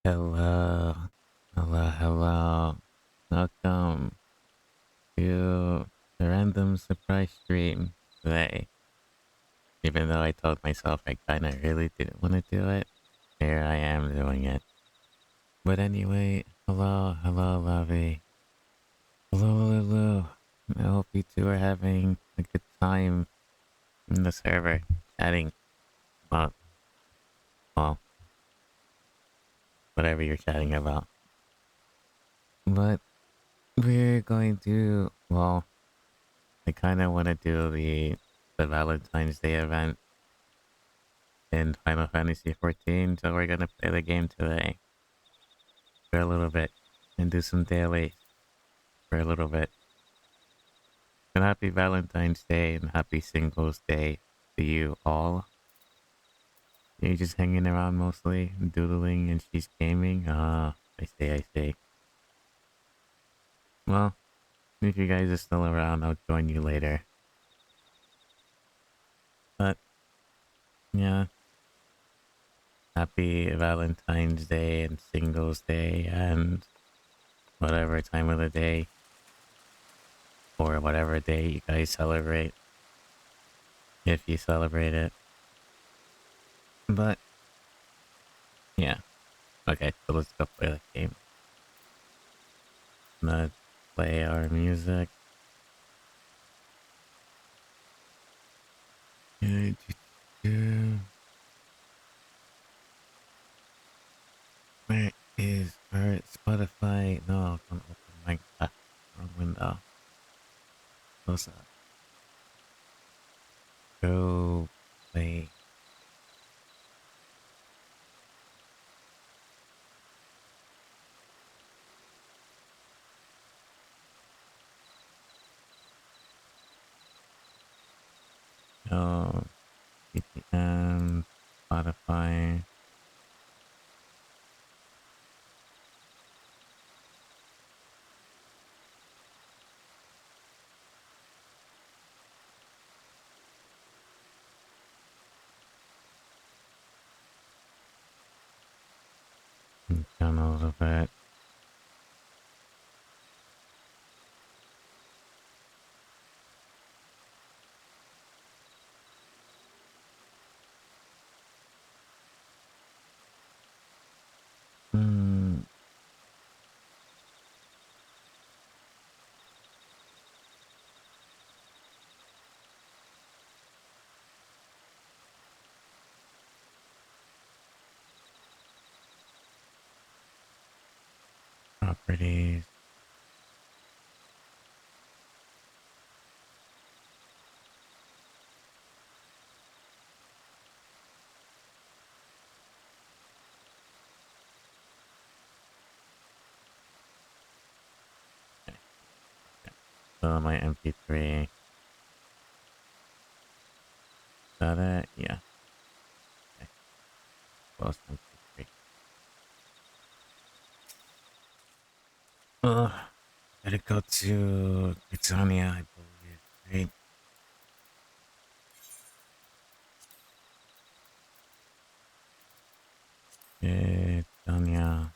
Hello, hello. Welcome to the random surprise stream today. Even though I told myself I kinda really didn't want to do it, here I am doing it. But anyway, hello, Lovey. Hello, Lulu. I hope you two are having a good time in the server, chatting about, well, whatever you're chatting about. But we're going to, well, I kind of want to do the Valentine's Day event in Final Fantasy XIV, so we're gonna play the game today for a little bit and do some dailies for a little bit. And happy Valentine's Day and happy Singles Day to you all. You're just hanging around mostly, doodling, and she's gaming. Ah, I see. Well, if you guys are still around, I'll join you later. But yeah, happy Valentine's Day and Singles Day and whatever time of the day or whatever day you guys celebrate, if you celebrate it. But yeah, okay, so let's go play the game. Let's play our music. Where is our Spotify? No, don't open Minecraft. Wrong window. Close up. Go play. Oh, VPN, Spotify. Channels of it. Hmm. Properties. So my MP3. Is that it? Yeah. Okay. Close MP3. Gotta go to Britannia, I believe. Right? Britannia.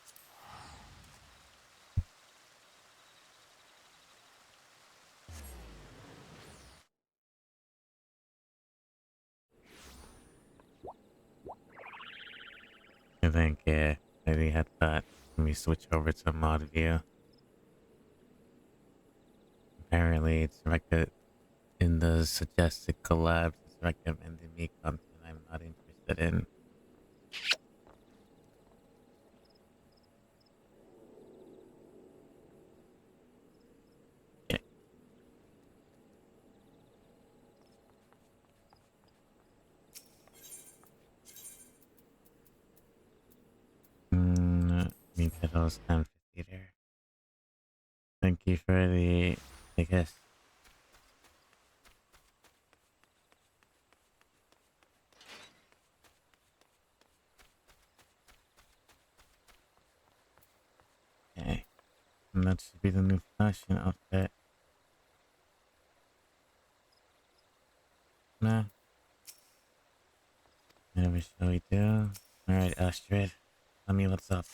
I think, yeah, maybe had that. Let me switch over to mod view. Apparently, it's in the suggested collabs. It's recommending me content I'm not interested in. Yeah. Let me get those amphitheater. Thank you for the, I guess. Okay. And that should be the new fashion outfit. Nah, never shall we do. Alright, Astrid, tell me what's up.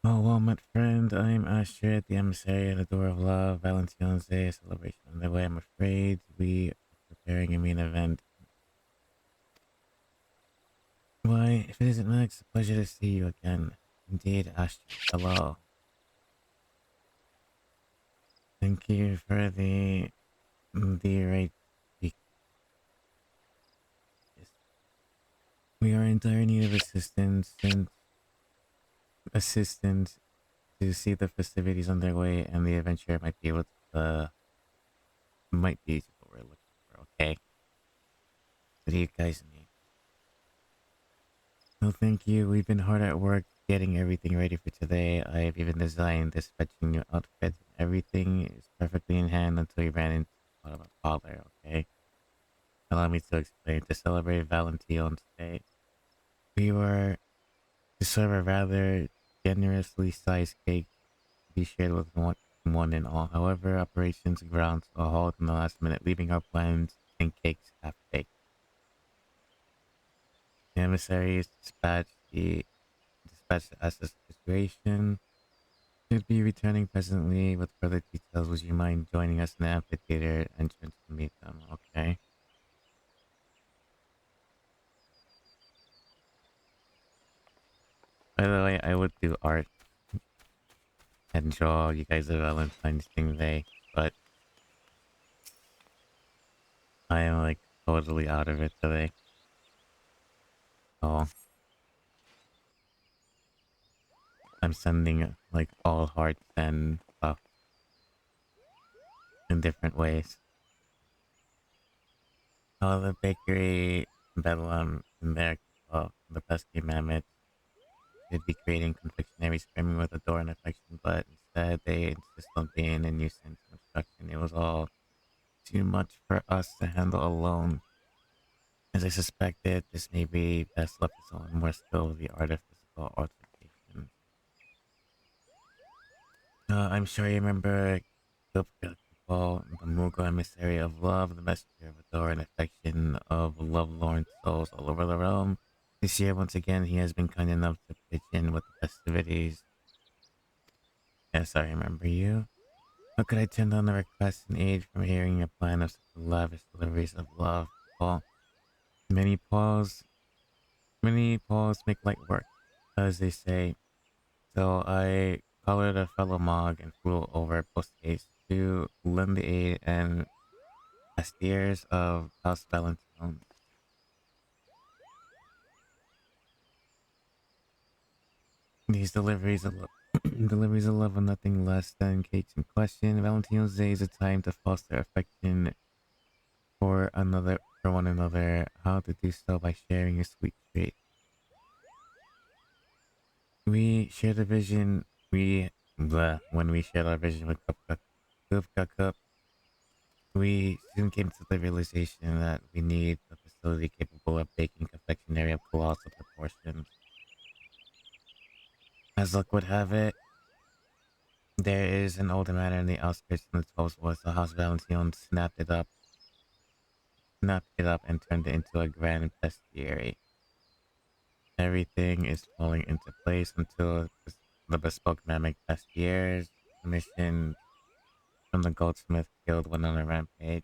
Oh, well, my friend, I'm Astrid, the emissary at the Door of Love, Valentine's Day celebration on the way. I'm afraid we are preparing a main event. Why, if it isn't Max, a pleasure to see you again. Indeed, Astrid, hello. Thank you for the right speak. Yes. We are in dire need of assistance to see the festivities underway, and the adventure might be able to, might be what we're looking for, okay? What do you guys need? Well, thank you. We've been hard at work getting everything ready for today. I've even designed this fetching new outfit. Everything is perfectly in hand until we ran into a bother, okay? Allow me to explain. To celebrate Valentine's Day, we were to serve a rather generously sized cake to be shared with one and all. However, operations ground to a halt in the last minute, leaving our plans and cakes half baked. The emissaries dispatched to assess the situation. Should be returning presently with further details. Would you mind joining us in the amphitheater entrance to meet them? Okay. By the way, I would do art and draw you guys a Valentine's Day, but I am like totally out of it today. Oh, I'm sending like all hearts and stuff in different ways. Oh, the bakery Bedlam in there, the pesky mammoth should be creating confectionery screaming with adore and affection, but instead they insist on being a nuisance and obstruction. It was all too much for us to handle alone. As I suspected, this may be best left to someone more skilled with the art of physical altercation. I'm sure you remember Gupka Kupal, the Mughal emissary of love, the messenger of adore and affection of lovelorn souls all over the realm. This year, once again, he has been kind enough to pitch in with the festivities. Yes, I remember you. How could I turn down the request and aid from hearing a plan of such lavish deliveries of love? Well, many paws, many paws make light work, as they say. So I collared a fellow Mog and flew over post haste to lend the aid and austerities of House Valentine. These deliveries of love, deliveries of love are nothing less than cakes in question. Valentine's Day is a time to foster affection for one another. How to do so by sharing a sweet treat. We shared a vision. When we shared our vision with Cup, we soon came to the realization that we need a facility capable of baking confectionery of colossal proportions. As luck would have it, there is an older manor in the outskirts of the 12th was the House Valentine snapped it up and turned it into a grand bestiary. Everything is falling into place until the bespoke mammoth bestiaries commissioned from the goldsmith guild went on a rampage.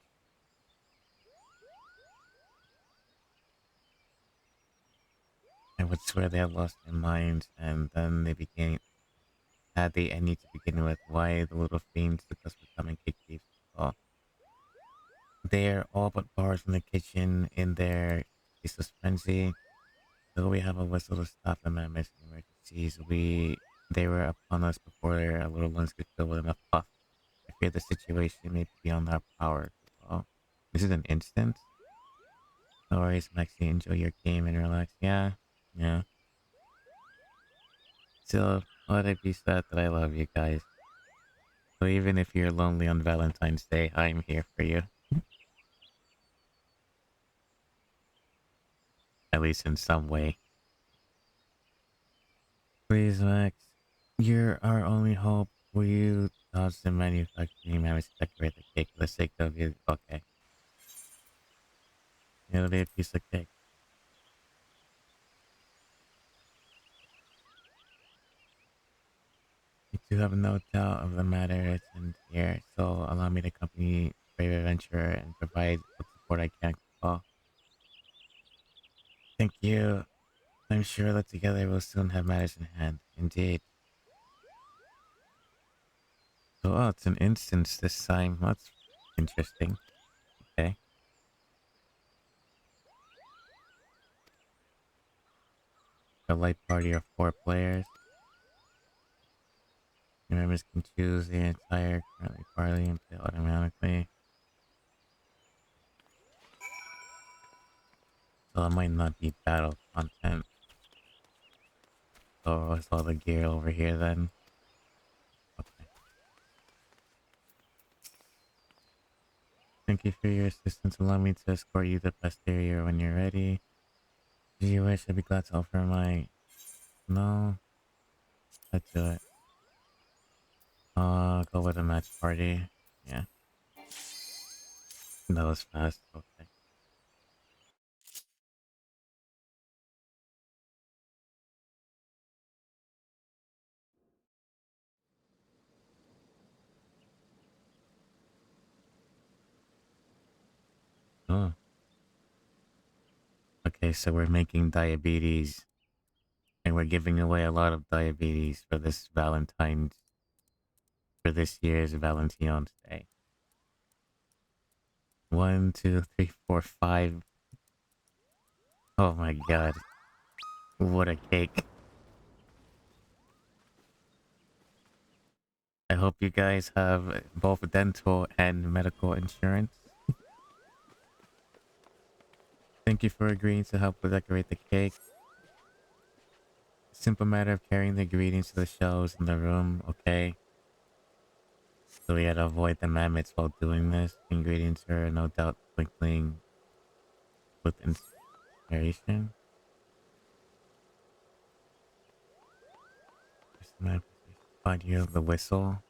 I would swear they had lost their minds, and then they began. Had they any to begin with, why the little fiends took us for common cake thieves? Well, they're all but barred from the kitchen in their ceaseless frenzy. Though we have a whistle to stop them at missing emergencies, they were upon us before our little ones could fill with enough puff. I fear the situation may be beyond our power. Well, this is an instance. No worries, Maxie. Enjoy your game and relax. Yeah, yeah. Still, let it be said that I love you guys. So even if you're lonely on Valentine's Day, I'm here for you. At least in some way. Please, Max. You're our only hope. Will you dodge the manufacturing manage to decorate the cake for the sake of you? Okay. It'll be a piece of cake. You two have no doubt of the matter it's in here, so allow me to accompany Brave Adventurer and provide what support I can. Oh, thank you. I'm sure that together we'll soon have matters in hand. Indeed. So, oh, it's an instance this time. That's interesting. Okay. A light party of 4 players. Your members can choose the entire currently party and play automatically. So it might not be battle content. So it's all the gear over here then. Okay. Thank you for your assistance. Allow me to escort you to the posterior when you're ready. Do you wish? I'd be glad to offer my... No. Let's do it. Go with a match party. Yeah. That was fast. Okay. Oh. Okay, so we're making diabetes. And we're giving away a lot of diabetes for this Valentine's... For this year's Valentine's Day. 1, 2, 3, 4, 5. Oh my god. What a cake. I hope you guys have both dental and medical insurance. Thank you for agreeing to help decorate the cake. Simple matter of carrying the ingredients to the shelves in the room, okay? So we gotta avoid the mammoths while doing this. Ingredients are no doubt twinkling with inspiration. Audio of the whistle.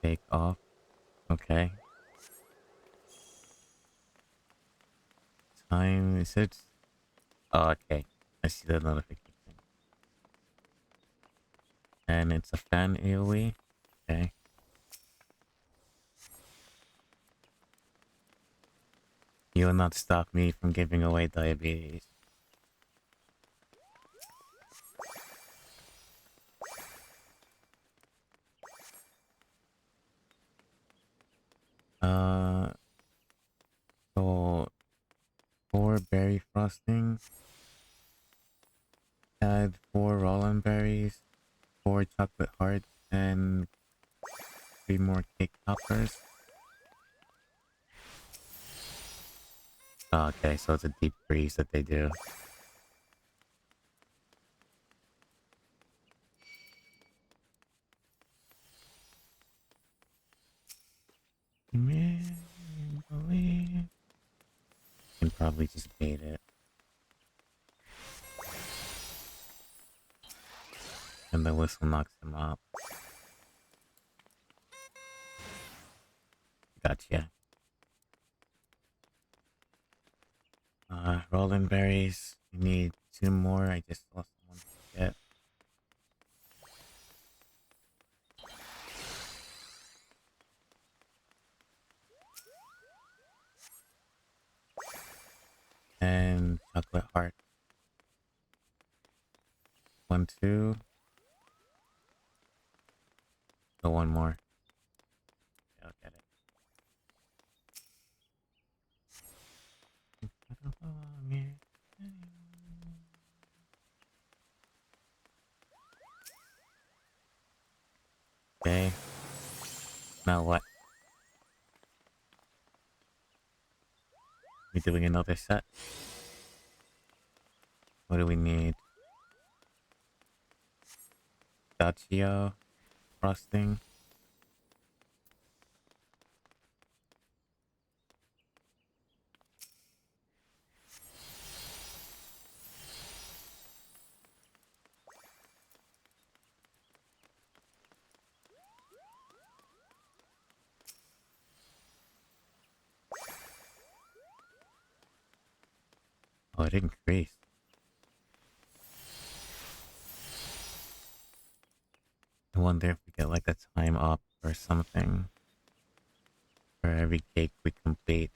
Take off. Okay. Time is it? Oh, okay. I see the notification. And it's a fan AoE. Okay. You will not stop me from giving away diabetes. Uh, so 4 berry frosting. Add 4 Roland berries, 4 chocolate hearts, and 3 more cake toppers. Oh, okay, so it's a deep freeze that they do. Man, believe. Can probably just bait it. And the whistle knocks him up. Gotcha. Roland berries. You need 2 more. I just saw someone forget. And chocolate heart. 1, 2. So 1 more. Yeah, I'll get it. Okay. Now what? We doing another set? What do we need? Dacia frosting. Oh, it increased. I wonder if we get like a time up or something for every cake we complete.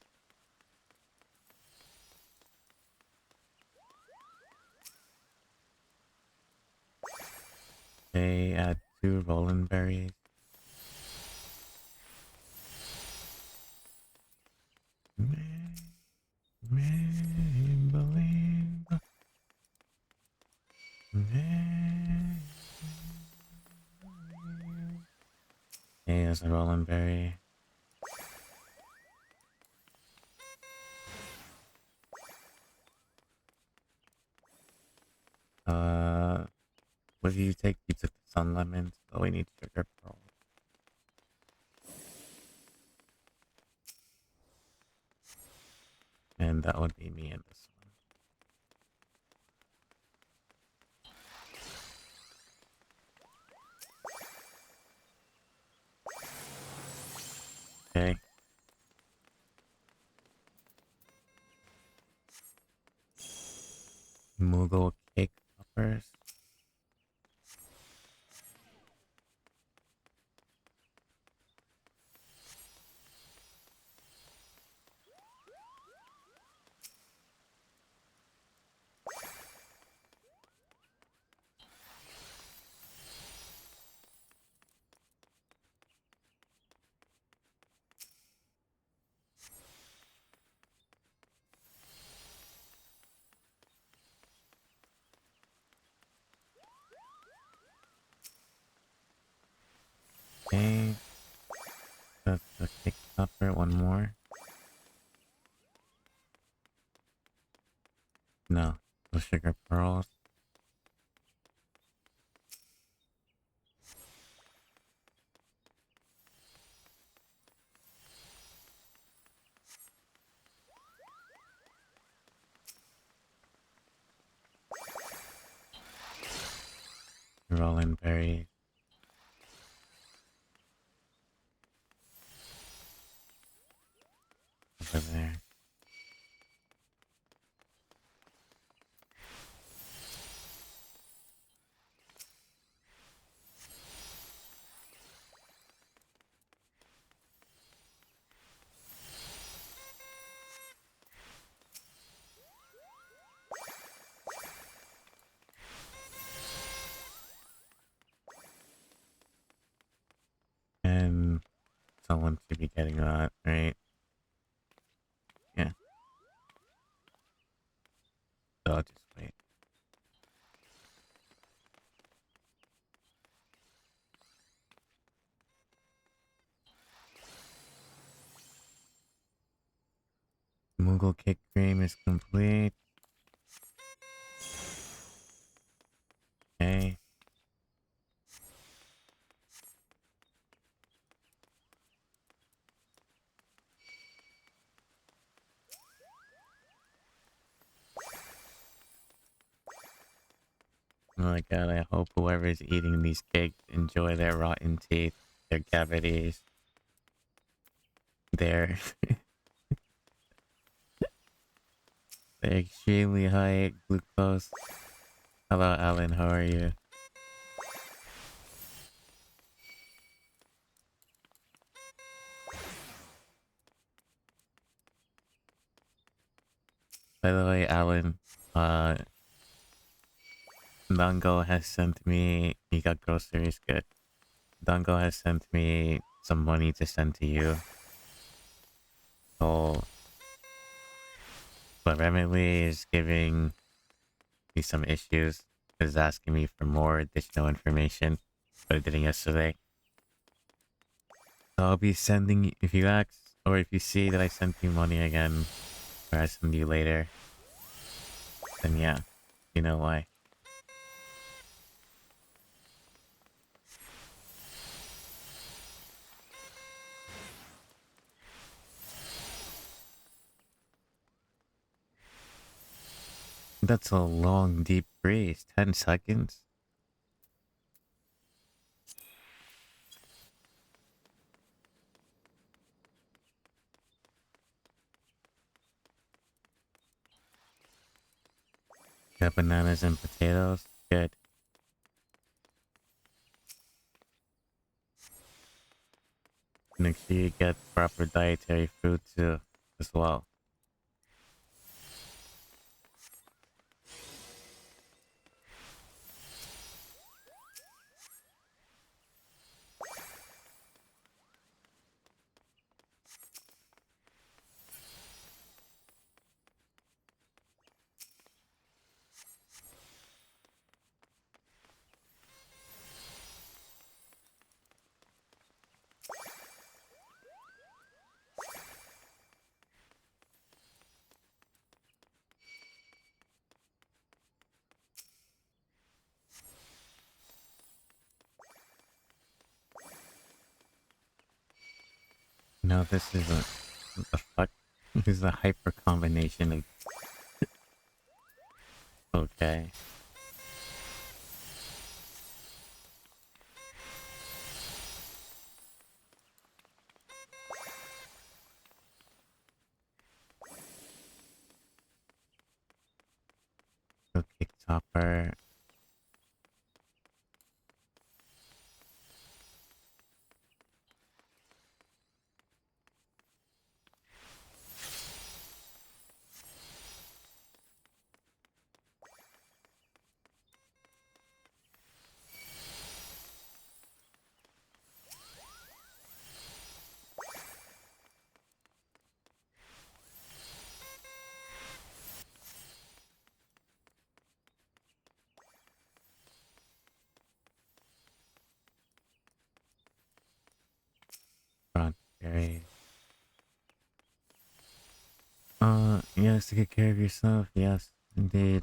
They add 2 rolling berries. Maybelline. Hey, there's a rolling berry. What did you take? You took the sun lemons. Oh, we need sugar pearls. And that would be me in this one. Okay. Moogle cake toppers. Okay. That's the cake topper. One more. No. The sugar pearls. Rolling berries. Over there. And someone should be getting that, right? Yeah. So I'll just wait. Moogle cake cream is complete. Okay. Oh my god, I hope whoever's eating these cakes enjoy their rotten teeth, their cavities, their, their extremely high glucose. Hello, Alan, how are you? By the way, Alan, Dango has sent me, he got groceries, good. Dango has sent me some money to send to you. So, but Remily is giving me some issues. Is asking me for more additional information. But I did it yesterday. So I'll be sending, if you ask, or if you see that I sent you money again, or I send you later, then yeah, you know why. That's a long, deep freeze. 10 seconds? Got bananas and potatoes. Good. Make sure you get proper dietary food too, as well. No, this is a the fuck. This is a hyper combination of. Okay. Cake topper. Berry. Yes, to take care of yourself. Yes, indeed.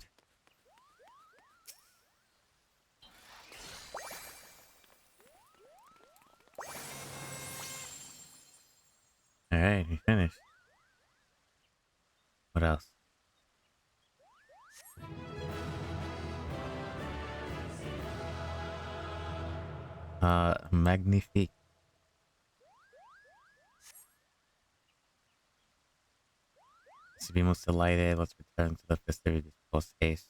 Alright, we finished. What else? Magnifique. To be most delighted, let's return to the festivities post haste.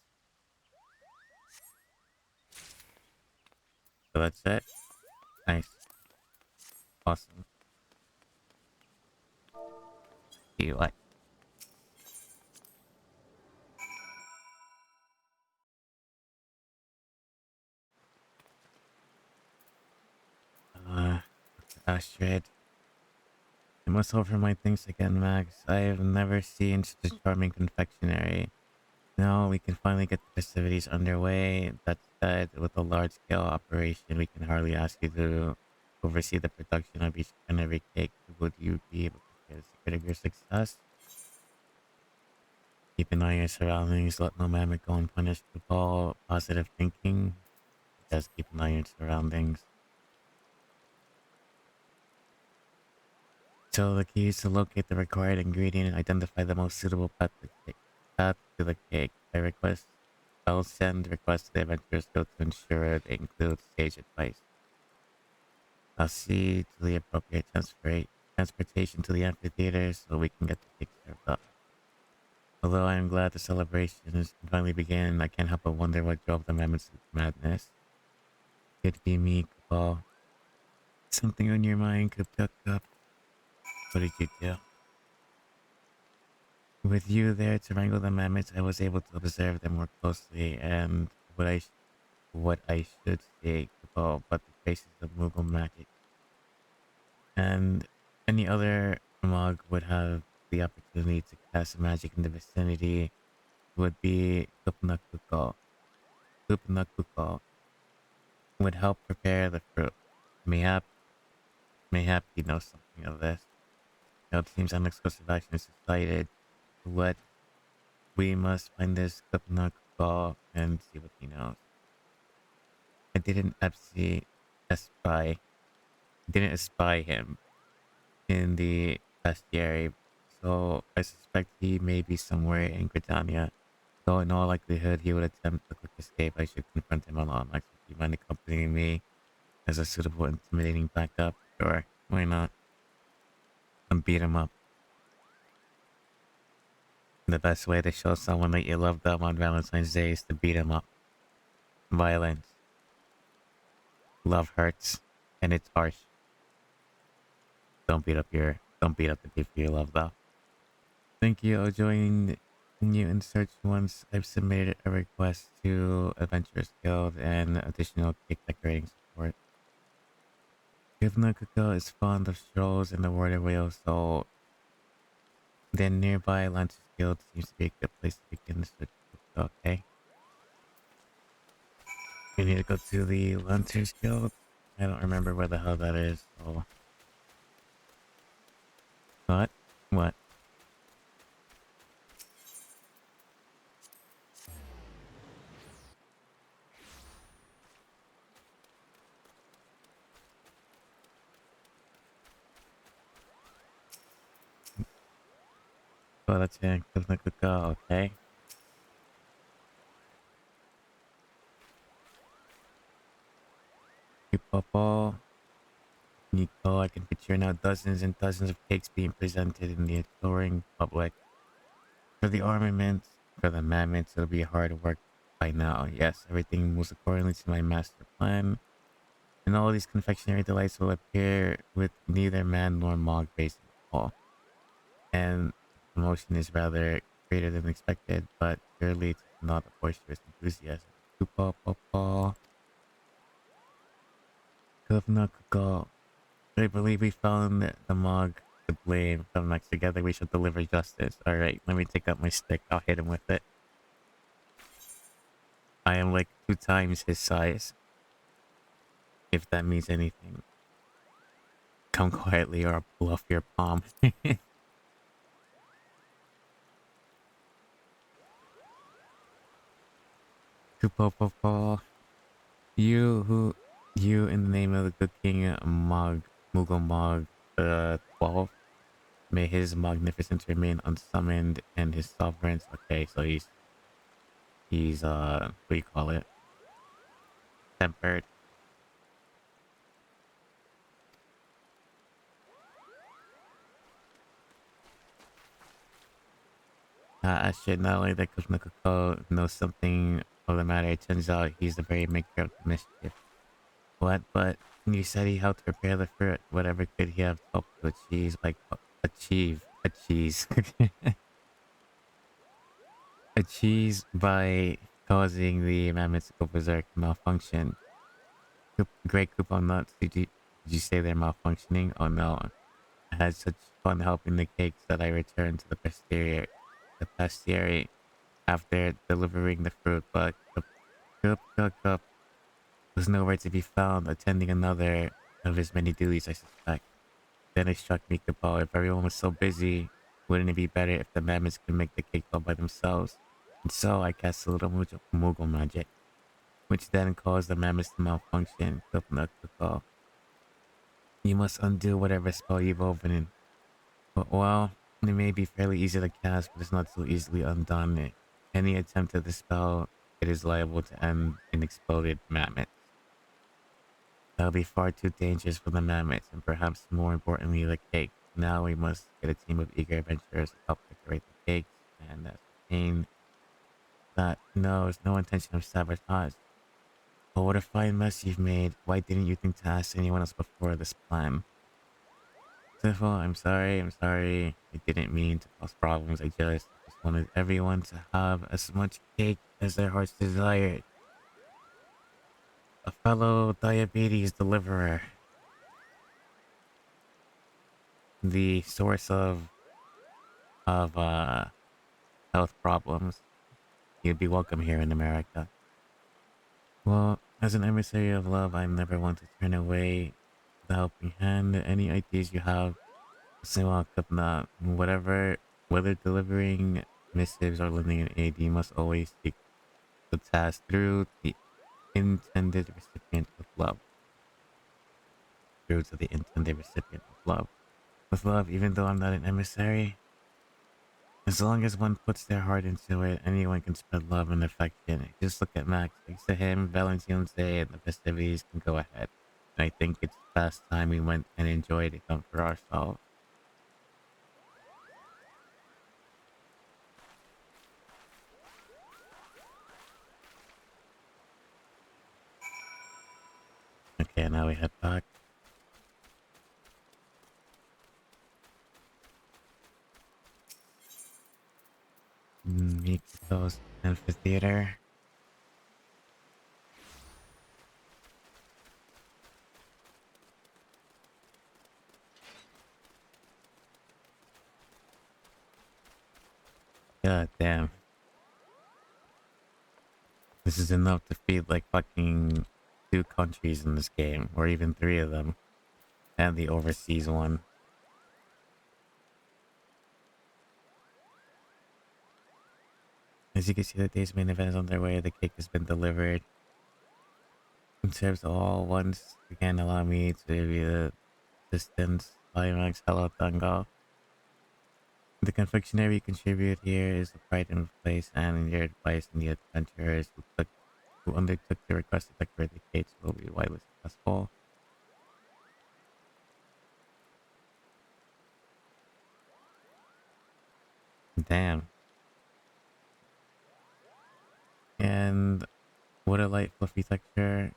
So that's it. Nice. Awesome. See you like. Astrid. I must offer my thanks again, Max. I have never seen such a charming confectionery. Now we can finally get the festivities underway. That said, with a large-scale operation, we can hardly ask you to oversee the production of each and every cake. Would you be able to share the secret of your success? Keep an eye on your surroundings. Let no mammoth go unpunished. With all positive thinking, just keep an eye on your surroundings. So the key is to locate the required ingredient and identify the most suitable path to the cake. I'll send requests to the Adventurers Guild to ensure they include sage advice. I'll see to the appropriate transportation to the amphitheater so we can get the cake served up. Although I am glad the celebrations can finally begin, I can't help but wonder what drove the mammoths to madness. Could be me, Cabal. Something on your mind, Kuptukup. What did you do? With you there to wrangle the mammoths, I was able to observe them more closely, and what I should say about but the traces of Mughal magic. And any other Mog would have the opportunity to cast magic in the vicinity would be Kupnakukal. Kupnakukal would help prepare the fruit. Mayhap, mayhap he knows something of this. Now it seems unexclusive action is decided. What we must find this Kupnakukal and see what he knows. I espy didn't espy him in the bestiary, so I suspect he may be somewhere in Gridania. Though in all likelihood he would attempt a quick escape, I should confront him alone. Max, would you mind accompanying me as a suitable intimidating backup? Sure, why not? And beat him up. The best way to show someone that you love them on Valentine's Day is to beat them up. Violence. Love hurts. And it's harsh. Don't beat up the people you love though. Thank you. I'll join you in search once I've submitted a request to Adventurers Guild and additional cake decorating support. Givna Coco is fond of strolls in the water wheel, so the nearby Lancers Guild seems to be a good place to begin the search for Coco, okay? We need to go to the Lancers Guild. I don't remember where the hell that is, so... What? What? Oh, that's it. Givna Coco, okay? Popo. Nico, I can picture now dozens and dozens of cakes being presented in the adoring public. For the armaments, for the mammoths, it'll be hard work by now. Yes, everything moves accordingly to my master plan. And all these confectionery delights will appear with neither man nor mog facing the wall. And the promotion is rather greater than expected, but surely it's not a boisterous enthusiasm. Kupo, popo. Governor Kuko. I believe we found the mug to blame. Come next together, we shall deliver justice. Alright, let me take up my stick. I'll hit him with it. I am like 2 times his size. If that means anything. Come quietly or I'll pull off your palm. Kupopopo. You in the name of the good king Mughal Mog 12. May his magnificence remain unsummoned and his sovereigns. Okay, so he's what do you call it? Tempered. Shit, not only that Kuznakoko knows something of the matter, it turns out he's the very maker of the mischief. What? But you said he helped prepare the fruit. Whatever could he have helped to achieve? Like, achieve. Achieve by causing the mammoths to go berserk malfunction. Great coupon nuts. Did you say they're malfunctioning? Oh no. I had such fun helping the cakes that I returned to the pastieri after delivering the fruit, but Cup was nowhere to be found, attending another of his many duties, I suspect. Then it struck me, Cabal, if everyone was so busy, wouldn't it be better if the mammoths could make the cake all by themselves? And so I cast a little Moogle magic, which then caused the mammoths to malfunction. Cabal. You must undo whatever spell you've opened. Well, it may be fairly easy to cast, but it's not so easily undone. Any attempt at the spell, it is liable to end in exploded mammoths. That'll be far too dangerous for the mammoths, and perhaps more importantly, the cake. Now we must get a team of eager adventurers to help decorate the cakes, and ascertain that no, there's no intention of sabotage. But what a fine mess you've made. Why didn't you think to ask anyone else before this plan? Tiffle, I'm sorry. I didn't mean to cause problems. I just wanted everyone to have as much cake as their hearts desired. A fellow diabetes deliverer. The source of health problems. You'd be welcome here in America. Well, as an emissary of love, I'm never one to turn away the helping hand. Any ideas you have, say welcome. Not whether delivering missives or lending an aid, you must always seek the task through the intended recipient of love. Through to the intended recipient of love. With love, even though I'm not an emissary, as long as one puts their heart into it, anyone can spread love and affection. Just look at Max. Thanks to him, Valentine's Day and the festivities can go ahead. And I think it's past time we went and enjoyed them for ourselves. now we head back. Mikito's Amphitheater. God damn. This is enough to feed like fucking 2 countries in this game, or even 3 of them. And the overseas one. As you can see, the day's main event is on their way. The cake has been delivered. It serves all once again. Allow me to be the distance climax. Hello, Tango. The confectionery you contribute here is the pride in place and in your advice and the adventurers who undertook the request to decorate the cake will be widely successful. Damn. And what a light fluffy texture.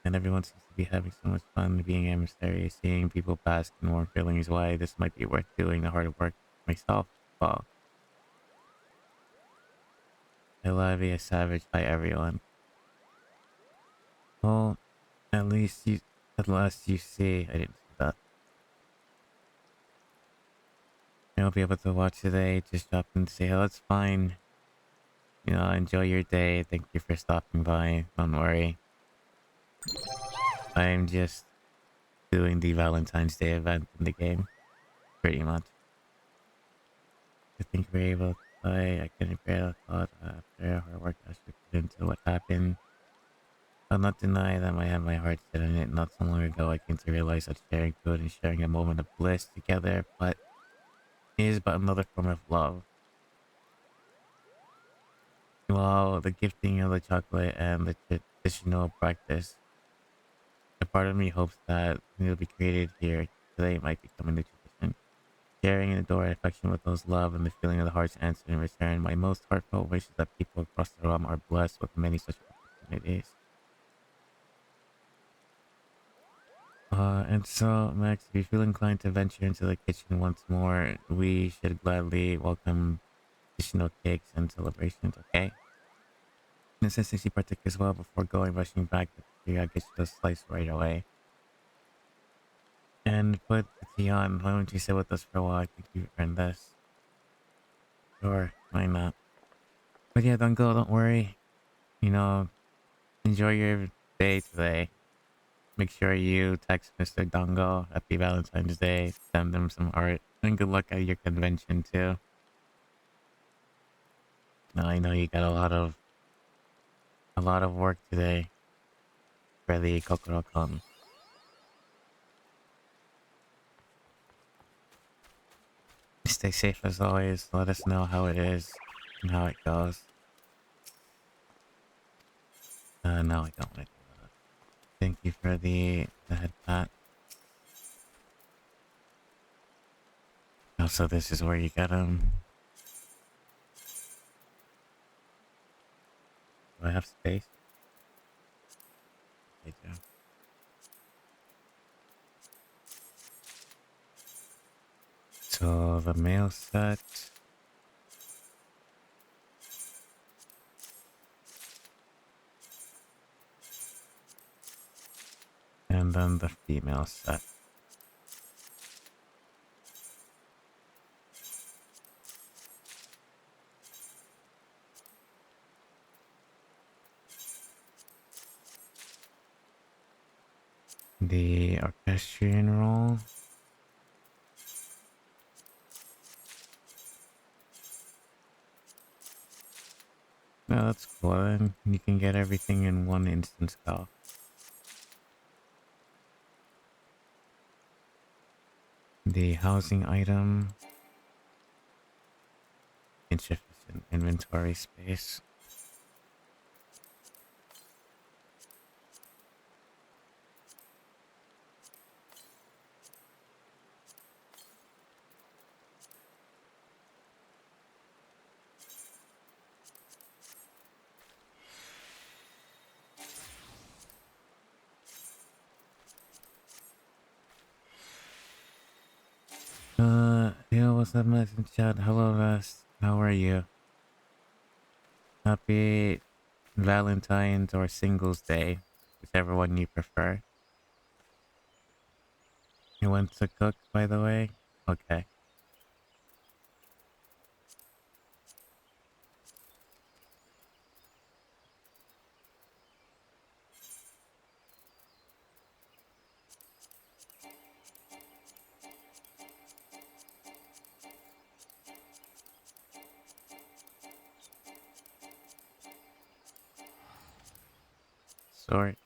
And everyone seems to be having so much fun being emissary, seeing people bask in warm feelings. Why this might be worth doing the hard work myself. Well, I love a savage by everyone. Well, at least you, at last you see. I didn't see that. I won't be able to watch today. Just drop in to say hello. It's fine. You know, enjoy your day. Thank you for stopping by. Don't worry. I'm just doing the Valentine's Day event in the game, pretty much. I think we're able to play. I couldn't bear the thought after hard work I should put into what happened. I'll not deny that I had my heart set on it. Not so long ago, I came to realize that sharing food and sharing a moment of bliss together, but is but another form of love. While the gifting of the chocolate and the traditional practice, a part of me hopes that it'll be created here today might become a new tradition. Sharing and adoring affection with those love and the feeling of the heart's answer in return. My most heartfelt wish is that people across the realm are blessed with many such opportunities. And so, Max, if you feel inclined to venture into the kitchen once more, we should gladly welcome additional cakes and celebrations, okay? And since you partake as well before going rushing back, I'll get you the slice right away. And put the tea on. Why don't you sit with us for a while? I think you've earned this. Sure, why not? But yeah, don't worry. You know, enjoy your day today. Make sure you text Mr. Dongo Happy Valentine's Day. Send him some art. And good luck at your convention too. Now I know you got a lot of work today for the Kokoro-kun. Stay safe as always. Let us know how it is and how it goes. No, I don't want to do that. Thank you for the head pat. Also, this is where you get them. Do I have space? I do. So the mail set. And then the female set. The orchestrion roll. No, that's cool. Then you can get everything in one instance go. The housing item. Insufficient inventory space. what's up, Max and Chad? Hello, Rust. How are you? Happy Valentine's or Singles Day, whichever one you prefer. You want to cook, by the way? Okay. Sort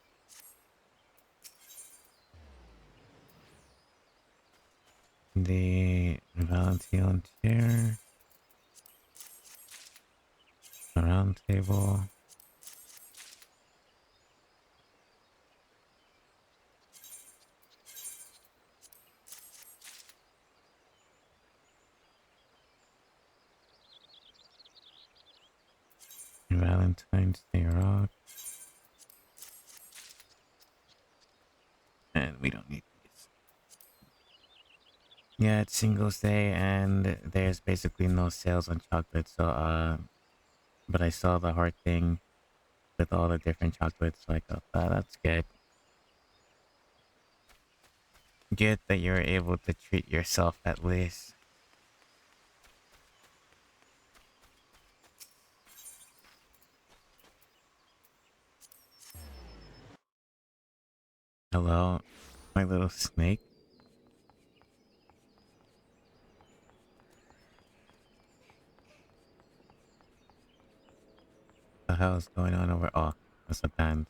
the Valentine chair, the round table, Valentine's Day rock, and we don't need these. Yeah, it's Singles Day, and there's basically no sales on chocolate, so, but I saw the heart thing with all the different chocolates, so I thought, that's good. Good that you're able to treat yourself at least. Hello, my little snake. What the hell is going on over? Oh, that's a band.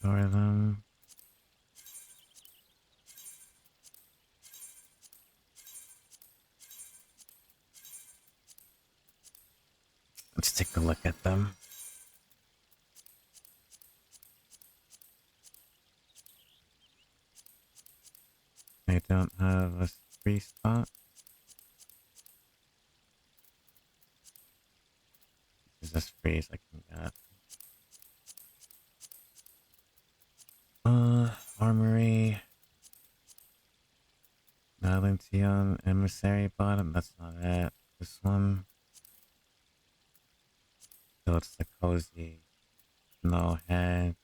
Store them. Let's take a look at them. I don't have a free spot. Is this freeze I can get? Armory. Valentine Emissary bottom. That's not it. This one. So it's the cozy. No head.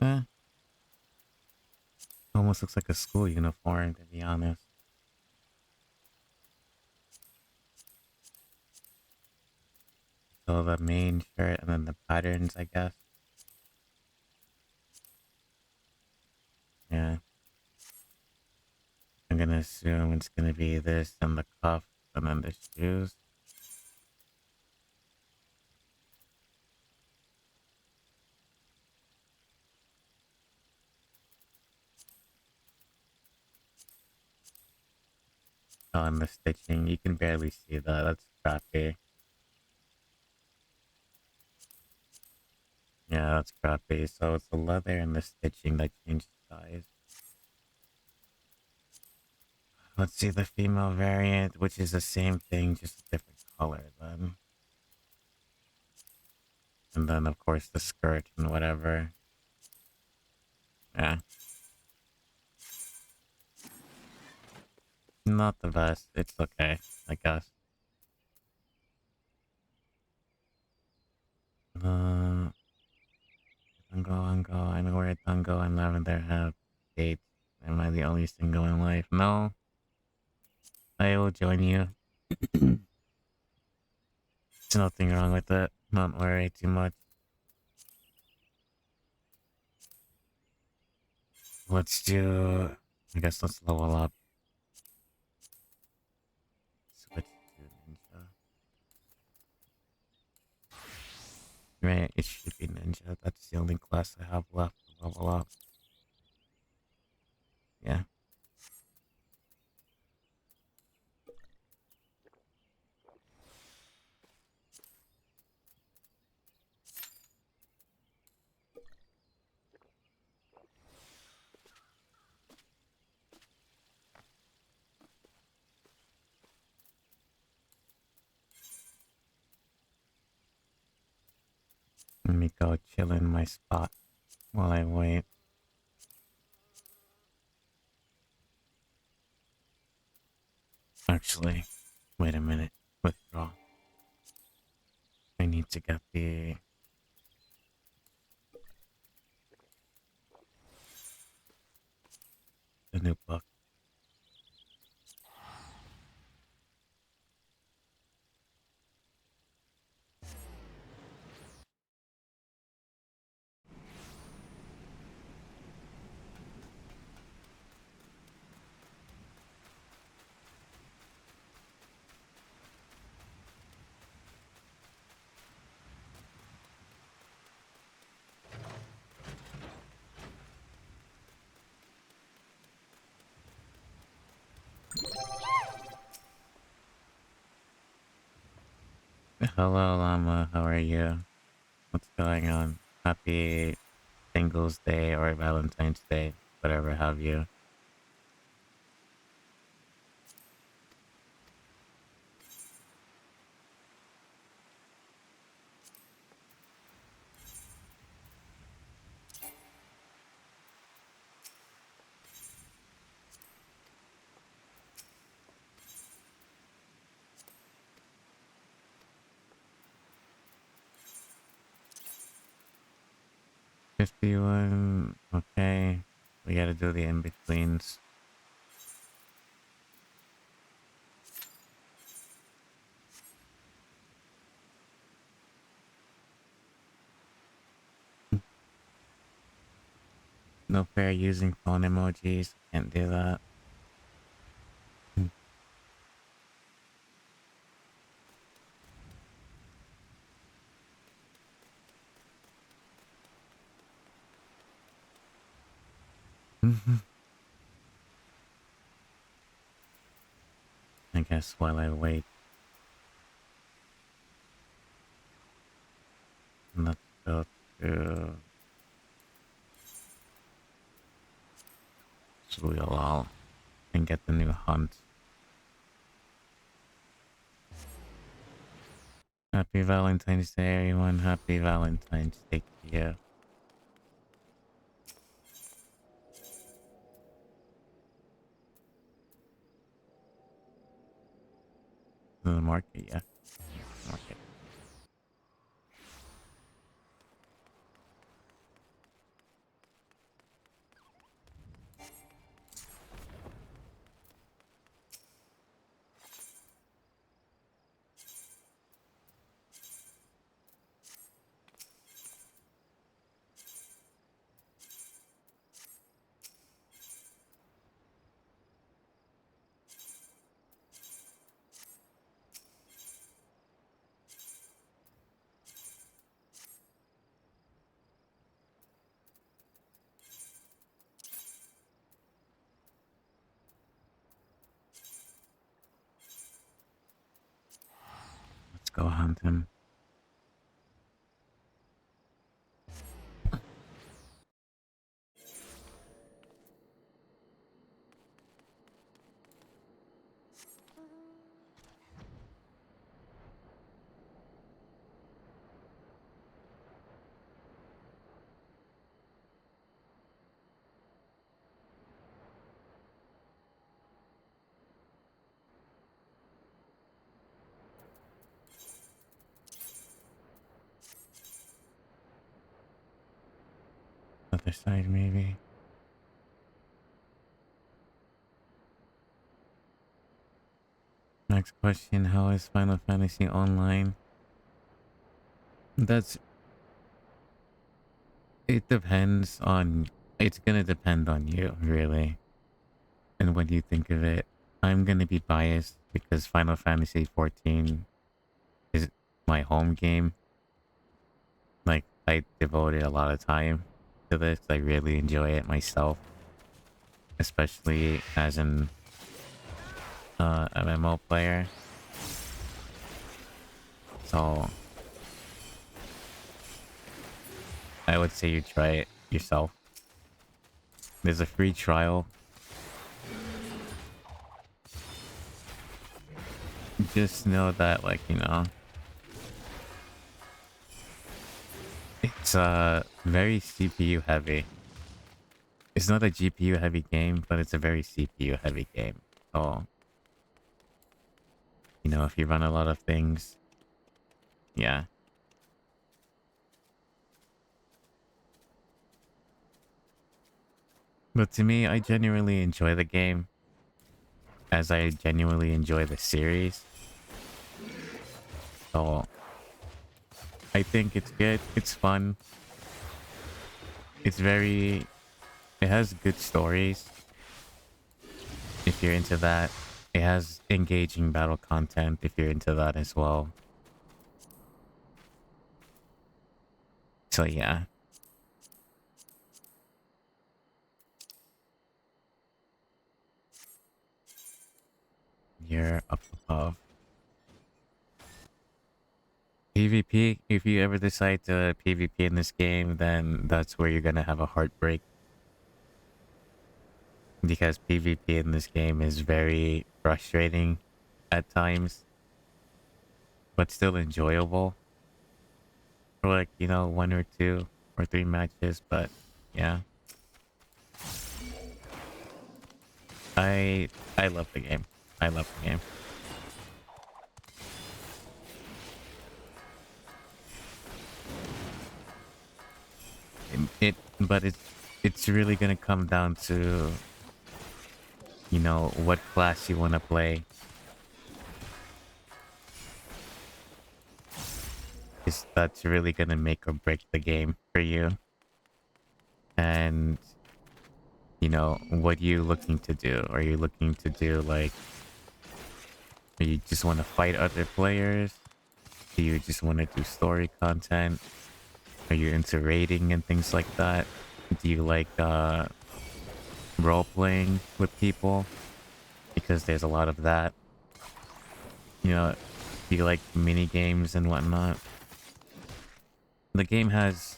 Eh. Almost looks like a school uniform, to be honest. So the main shirt and then the patterns, I guess. Yeah. I'm gonna assume it's gonna be this and the cuff and then the shoes. Oh, and the stitching. You can barely see that. That's crappy. Yeah, that's crappy. So it's the leather and the stitching that changes size. Let's see the female variant, which is the same thing, just a different color then. And then, of course, the skirt and whatever. Yeah. Not the best. It's okay, I guess. Tango. I know where Tango and Lavender have dates. Am I the only single in life? No. I will join you. There's nothing wrong with it. Don't worry too much. Let's do... I guess let's level up. Switch to Ninja. Right, it should be Ninja. That's the only class I have left to level up. Yeah. Let me go chill in my spot while I wait. Actually, wait a minute. Withdraw. I need to get the new book. Hello, Llama. How are you? What's going on? Happy Singles Day or Valentine's Day, whatever have you. $51. Okay. We gotta do the in-betweens. No fair using phone emojis. Can't do that. I guess while I wait, let's go to Zulilal and get the new hunt. Happy Valentine's Day, everyone. Happy Valentine's Day to you. To the market, yeah. Market. Let's go hunt him. Other side, maybe. Next question, how is Final Fantasy Online? That's... It depends on... It's gonna depend on you, really. And what you think of it. I'm gonna be biased because Final Fantasy XIV is my home game. Like, I devoted a lot of time to this. I really enjoy it myself. Especially as an MMO player. So I would say you try it yourself. There's a free trial. Just know that, like, you know, It's very CPU heavy. It's not a GPU heavy game, but it's a very CPU heavy game. So, you know, if you run a lot of things, yeah. But to me, I genuinely enjoy the game as I genuinely enjoy the series. So, I think it's good. It's fun. It's very... It has good stories, if you're into that. It has engaging battle content, if you're into that as well. So, yeah. You're up above. PvP, if you ever decide to PvP in this game, then that's where you're gonna have a heartbreak. Because PvP in this game is very frustrating at times, but still enjoyable. For like, you know, 1 or 2 or 3 matches, but yeah. I I love the game. I love the game. But it's really gonna come down to, you know, what class you want to play. Is that's really gonna make or break the game for you. And you know, what are you looking to do? Are you looking to do like, or you just want to fight other players? Do you just want to do story content? Are you into raiding and things like that? Do you like role playing with people? Because there's a lot of that. You know, do you like mini games and whatnot? The game has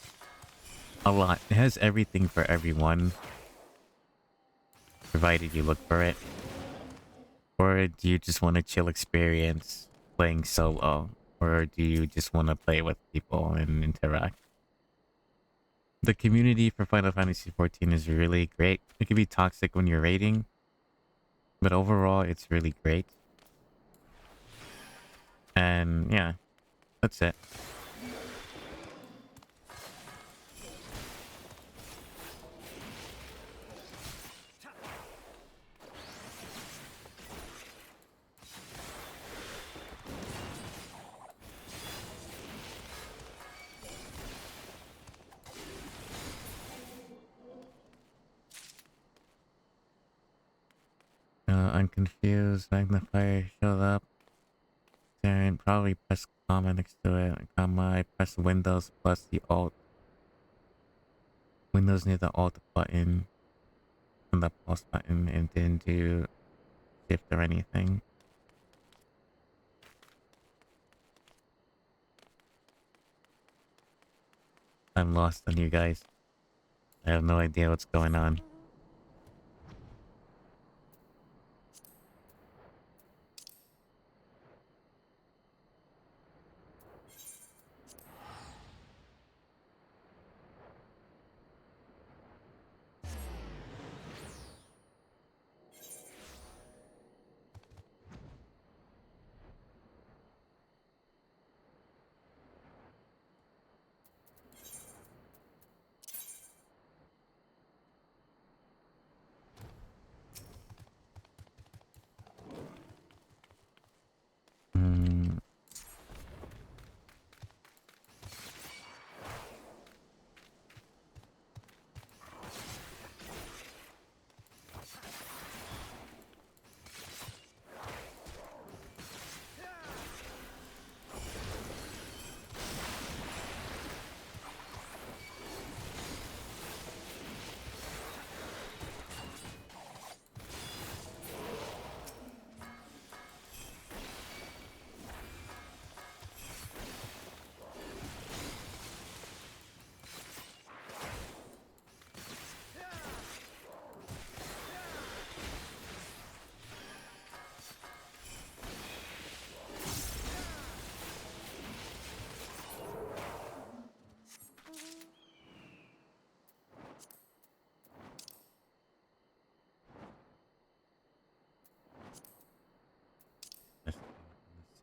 a lot. It has everything for everyone, provided you look for it. Or do you just want a chill experience playing solo? Or do you just want to play with people and interact? The community for Final Fantasy XIV is really great. It can be toxic when you're raiding, but overall it's really great. And yeah, that's it. I'm confused. Magnifier showed up. Then probably press comma next to it. Comma, I press Windows plus the Alt. Windows near the Alt button and the pause button, and didn't do shift or anything. I'm lost on you guys. I have no idea what's going on.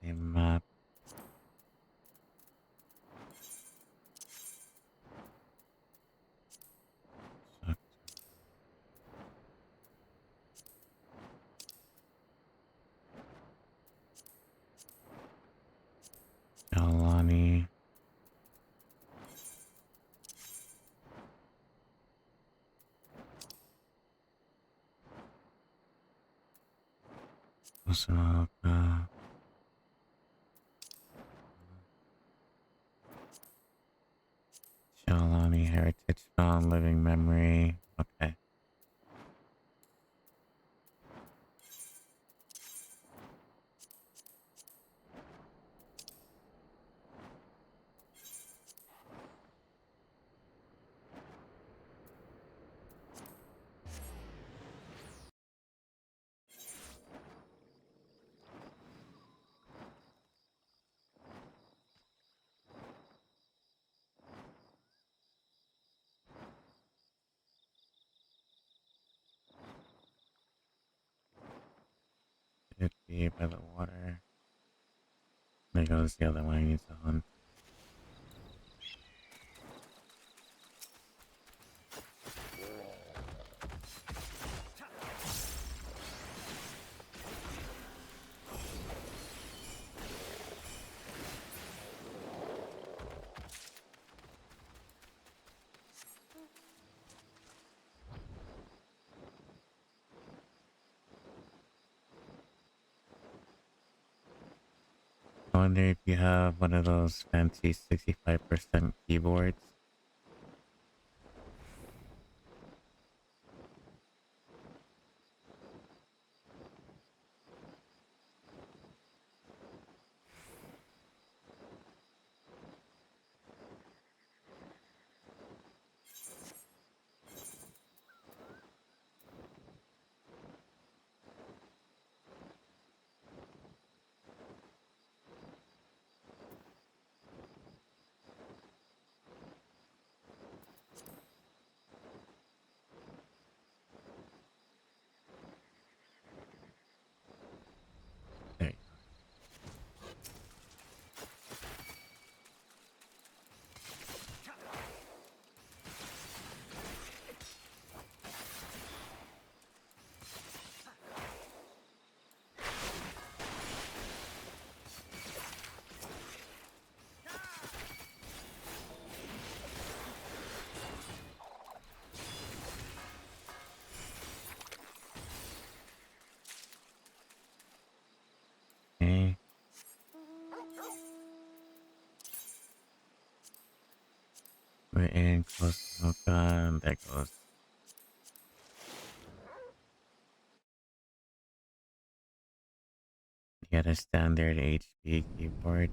same map. Sucks. Alani. Osaka. Shalani Heritage Found Living Memory. Okay. It'd be by the water. There goes the other one I need to hunt. I wonder if you have one of those fancy 65% keyboards. There you go. Okay. We're in close to Osaka, and there goes. You get a standard HP keyboard.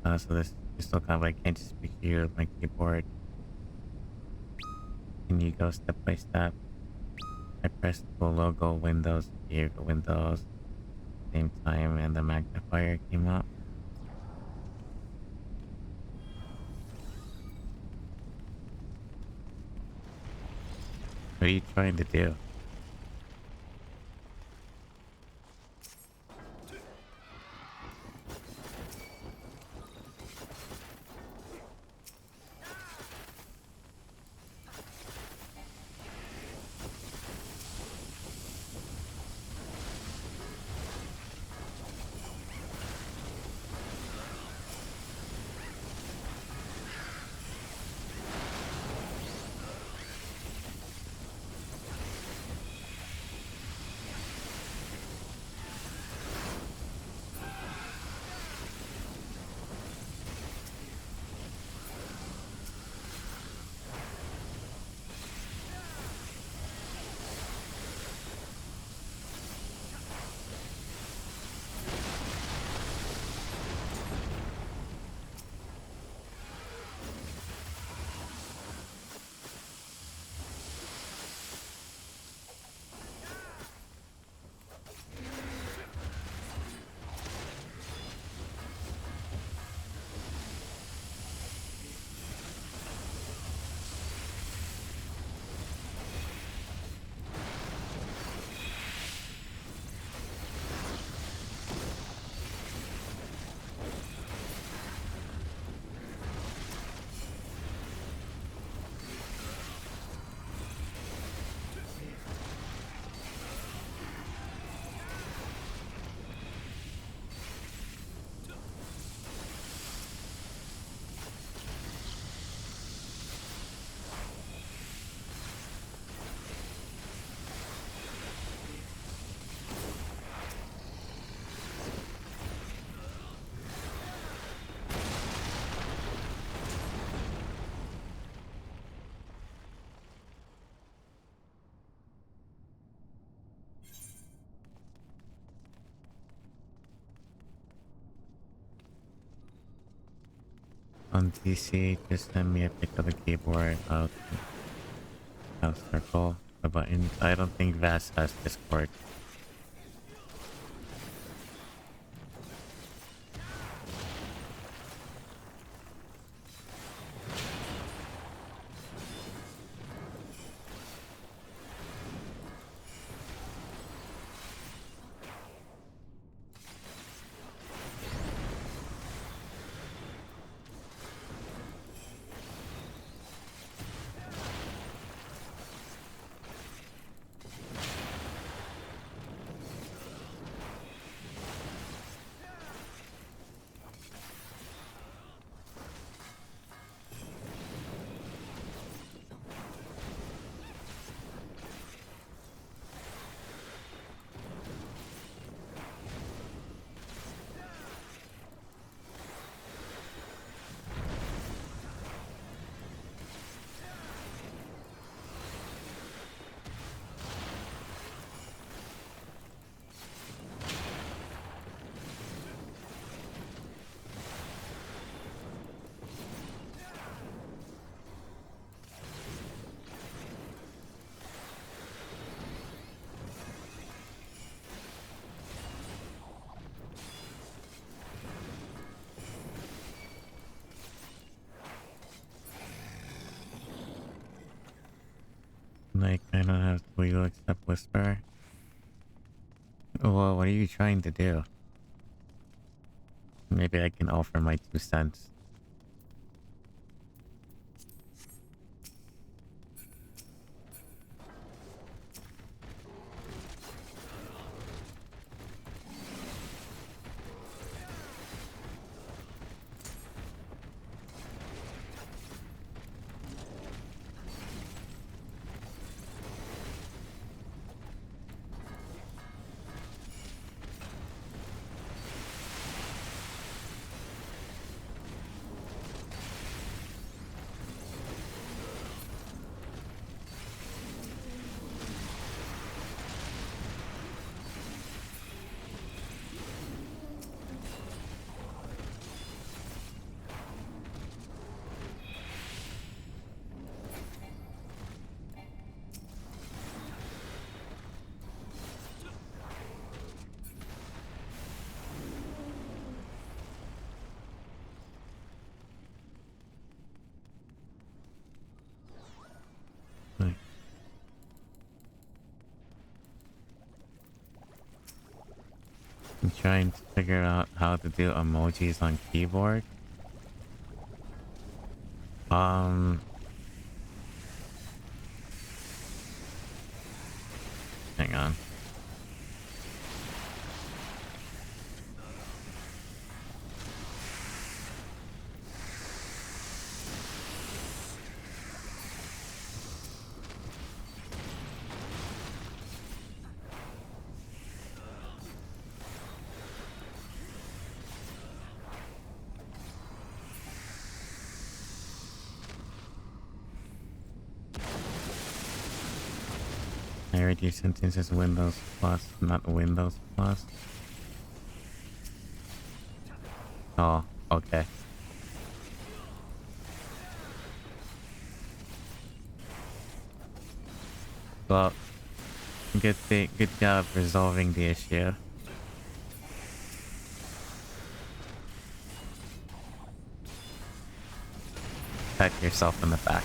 So this is still kind of like, can't just speak to you with my keyboard. Can you go step by step? I pressed the logo Windows here, Windows, same time, and the magnifier came up. What are you trying to do? on PC, just send me a pic of the keyboard. I'll circle the buttons. I don't think Vast has Discord. Like, I don't have to you accept Whisper. Well, what are you trying to do? Maybe I can offer my 2 cents. I'm trying to figure out how to do emojis on keyboard. Hang on. I read your sentences Windows Plus, not Windows Plus. Oh, okay. Well, good job resolving the issue. Pat yourself in the back.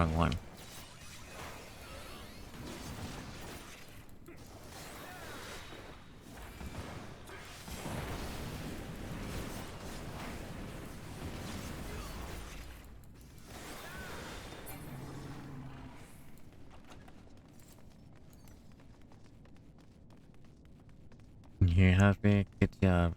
wrong one. You have it. Good job.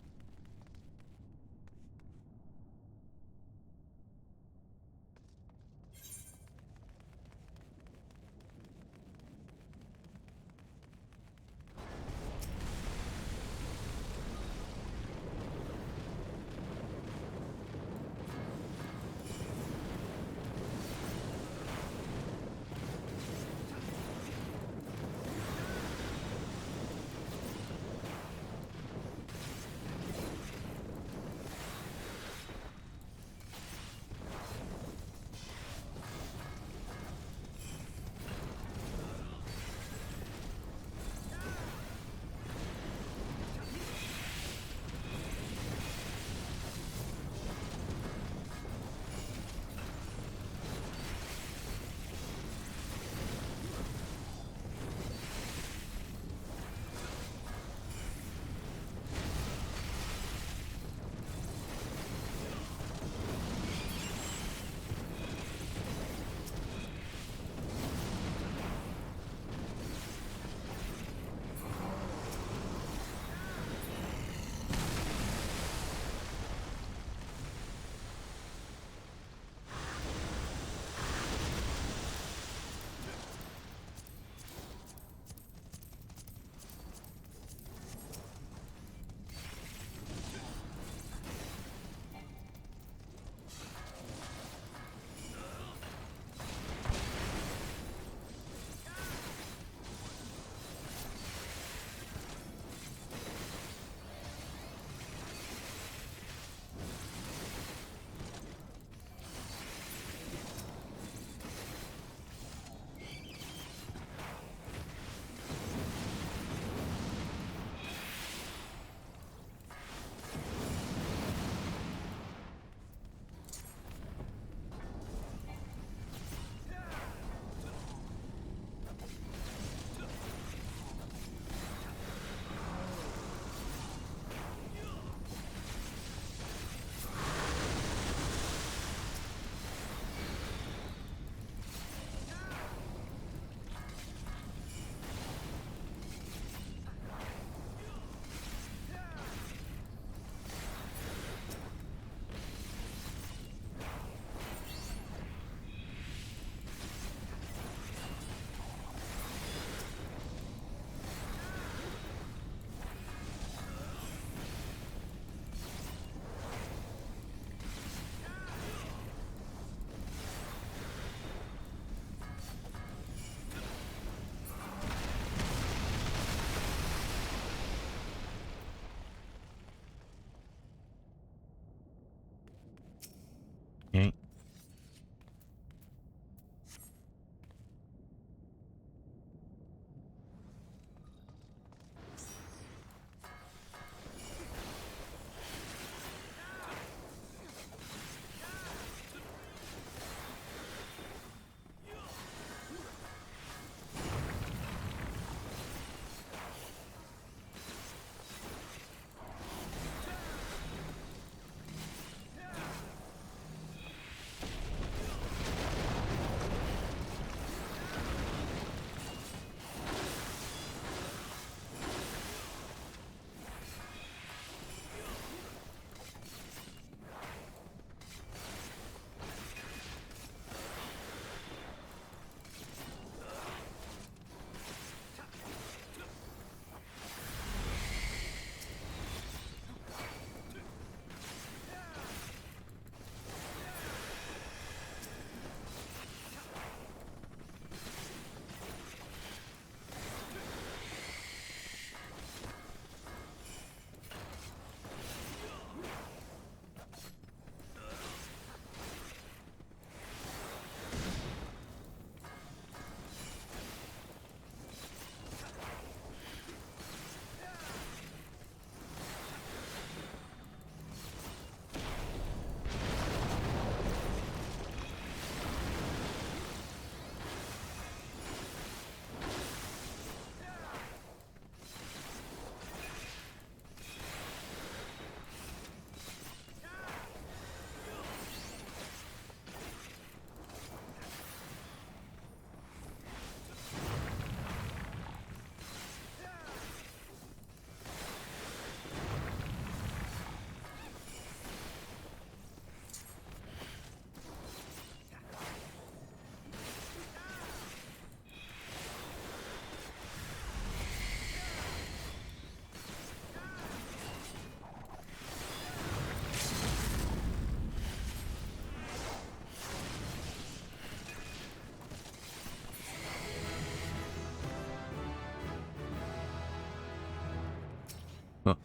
Okay.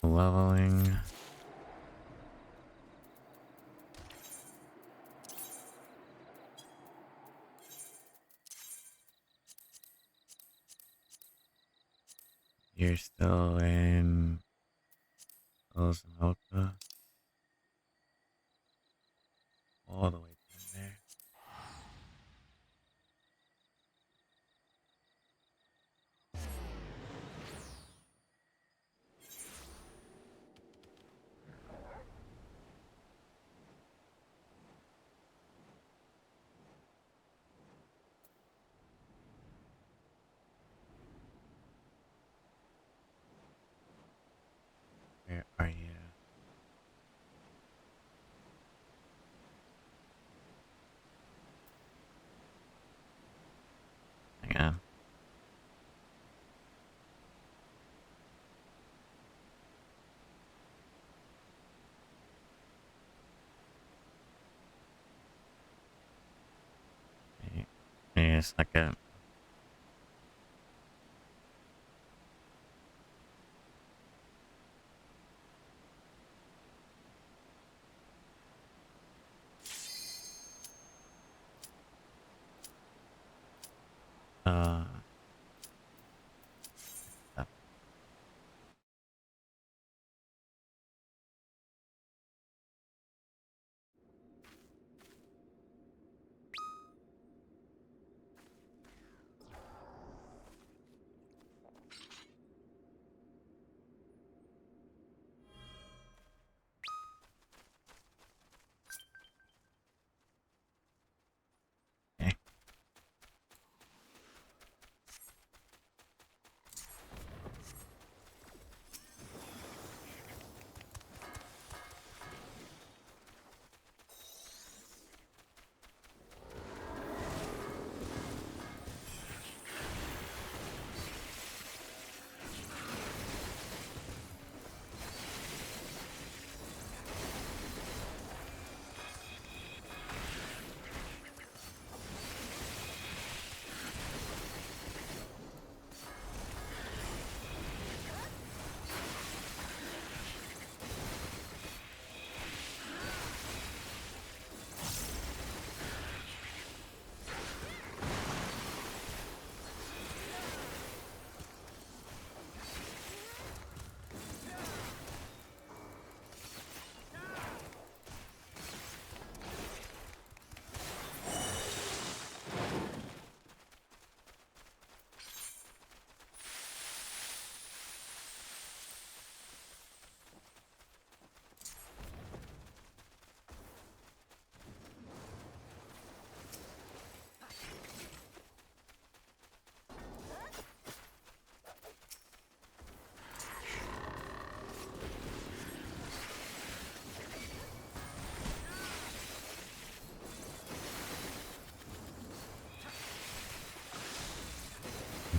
Leveling. You're still in Osanota. All the way down there. Where are you? Hang on. Wait a second. Uh, okay.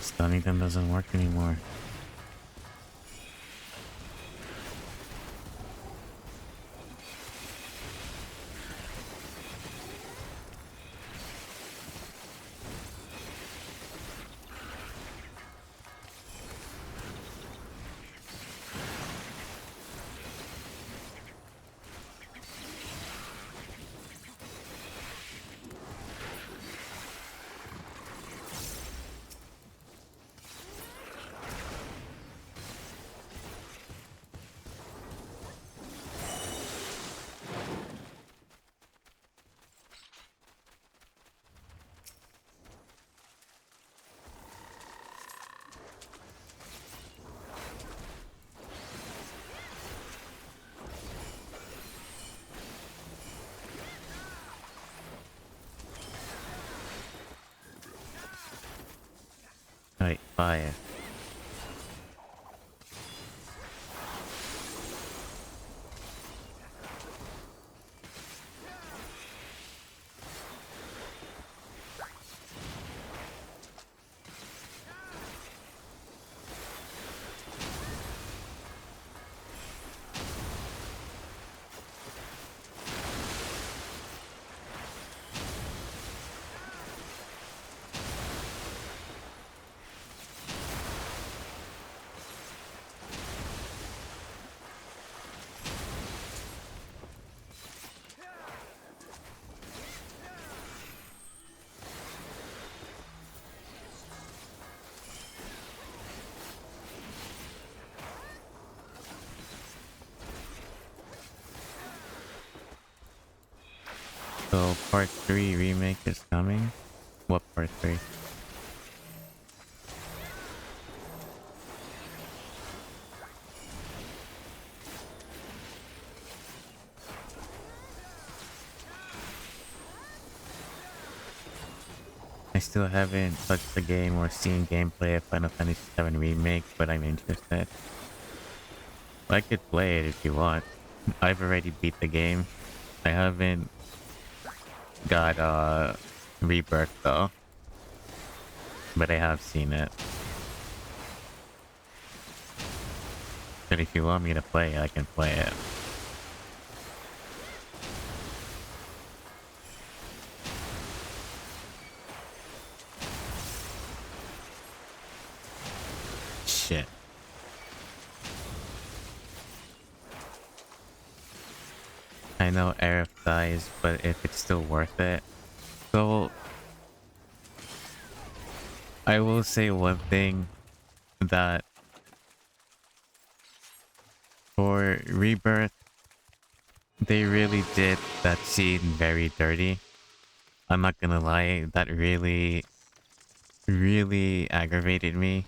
Stunning them doesn't work anymore. Alright, fire. So part 3 remake is coming? What part 3? I still haven't touched the game or seen gameplay of Final Fantasy VII Remake, but I'm interested. I could play it if you want. I've already beat the game. I haven't got Rebirth though, but I have seen it. But if you want me to play it, I can play it. Shit. I know Aerith dies, but if it's still worth it. So, I will say one thing that for Rebirth, they really did that scene very dirty. I'm not gonna lie, that really, really aggravated me.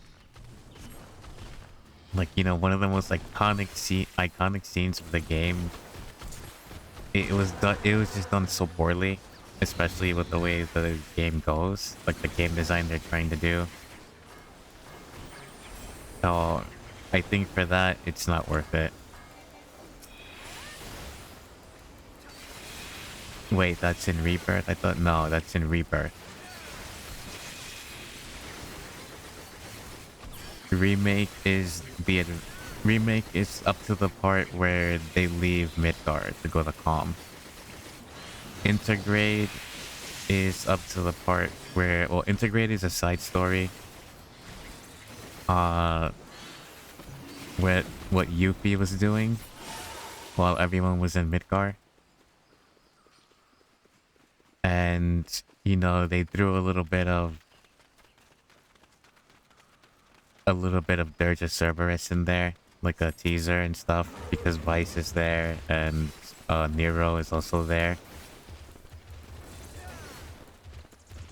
Like, you know, one of the most iconic scenes of the game. It was just done so poorly, especially with the way the game goes, like the game design they're trying to do. So, I think for that, it's not worth it. Wait, that's in Rebirth? I thought, no, that's in Rebirth. Remake is remake is up to the part where they leave Midgard to go to Calm. Intergrade is up to the part where, well, Intergrade is a side story. What Yuffie was doing while everyone was in Midgard. And, you know, they threw a little bit of Dirge Cerberus in there, like a teaser and stuff, because Vice is there and Nero is also there.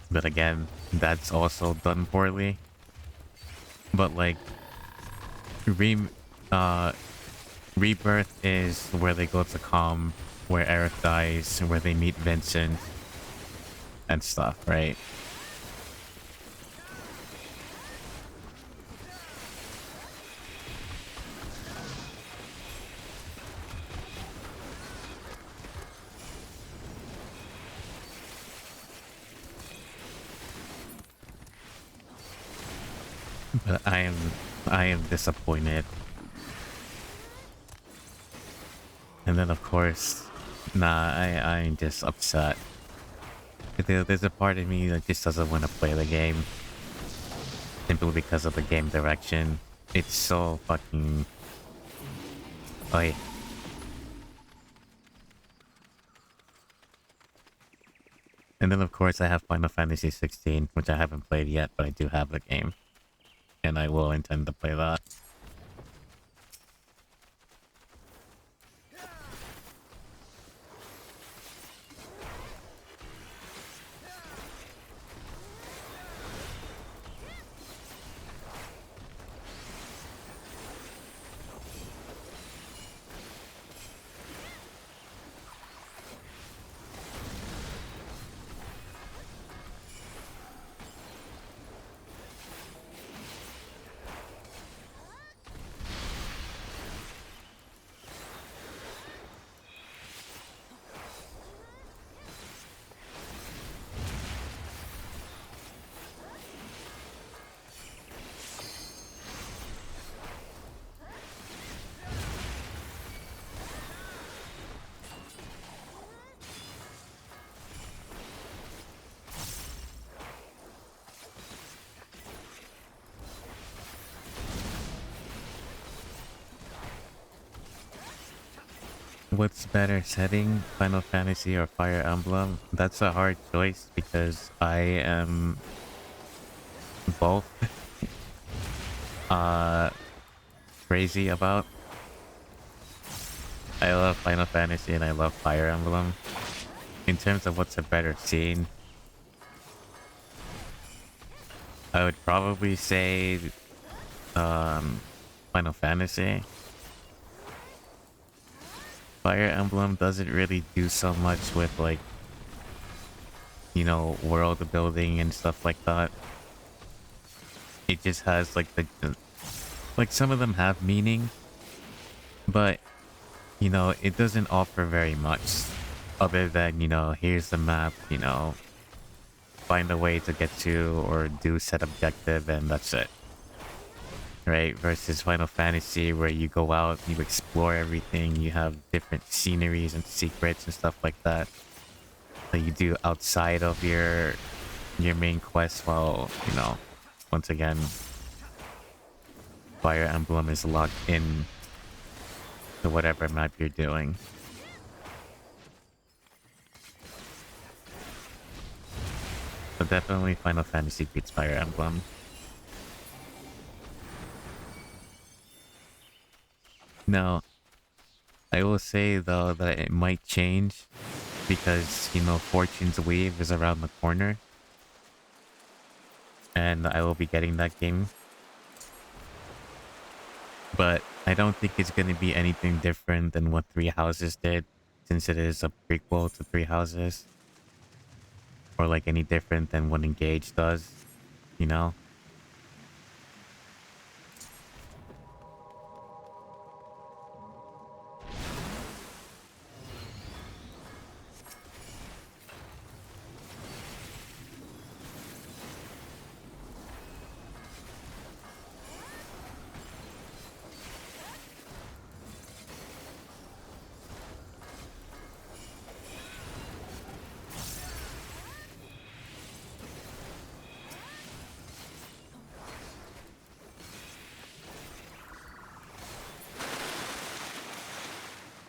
But again, that's also done poorly. But like, Rebirth is where they go to Calm, where Aerith dies, where they meet Vincent and stuff, right? But I am disappointed. And then of course, I'm just upset. There's a part of me that just doesn't want to play the game. Simply because of the game direction. It's so fucking... Like... And then of course I have Final Fantasy 16, which I haven't played yet, but I do have the game. And I will intend to play that. What's better setting, Final Fantasy or Fire Emblem? That's a hard choice because I am both crazy about. I love Final Fantasy and I love Fire Emblem. in terms of what's a better scene, I would probably say um Final Fantasy. Fire Emblem doesn't really do so much with like, you know, world building and stuff like that. It just has like like some of them have meaning, but you know, it doesn't offer very much other than, you know, here's the map, you know, find a way to get to or do set objective and that's it. Right? Versus Final Fantasy where you go out, you explore everything, you have different sceneries and secrets and stuff like that that you do outside of your main quest while, you know, once again, Fire Emblem is locked in to whatever map you're doing. But definitely Final Fantasy beats Fire Emblem. Now, I will say though that it might change because, you know, Fortune's Wave is around the corner. And I will be getting that game. But I don't think it's going to be anything different than what Three Houses did, since it is a prequel to Three Houses. Or like any different than what Engage does, you know?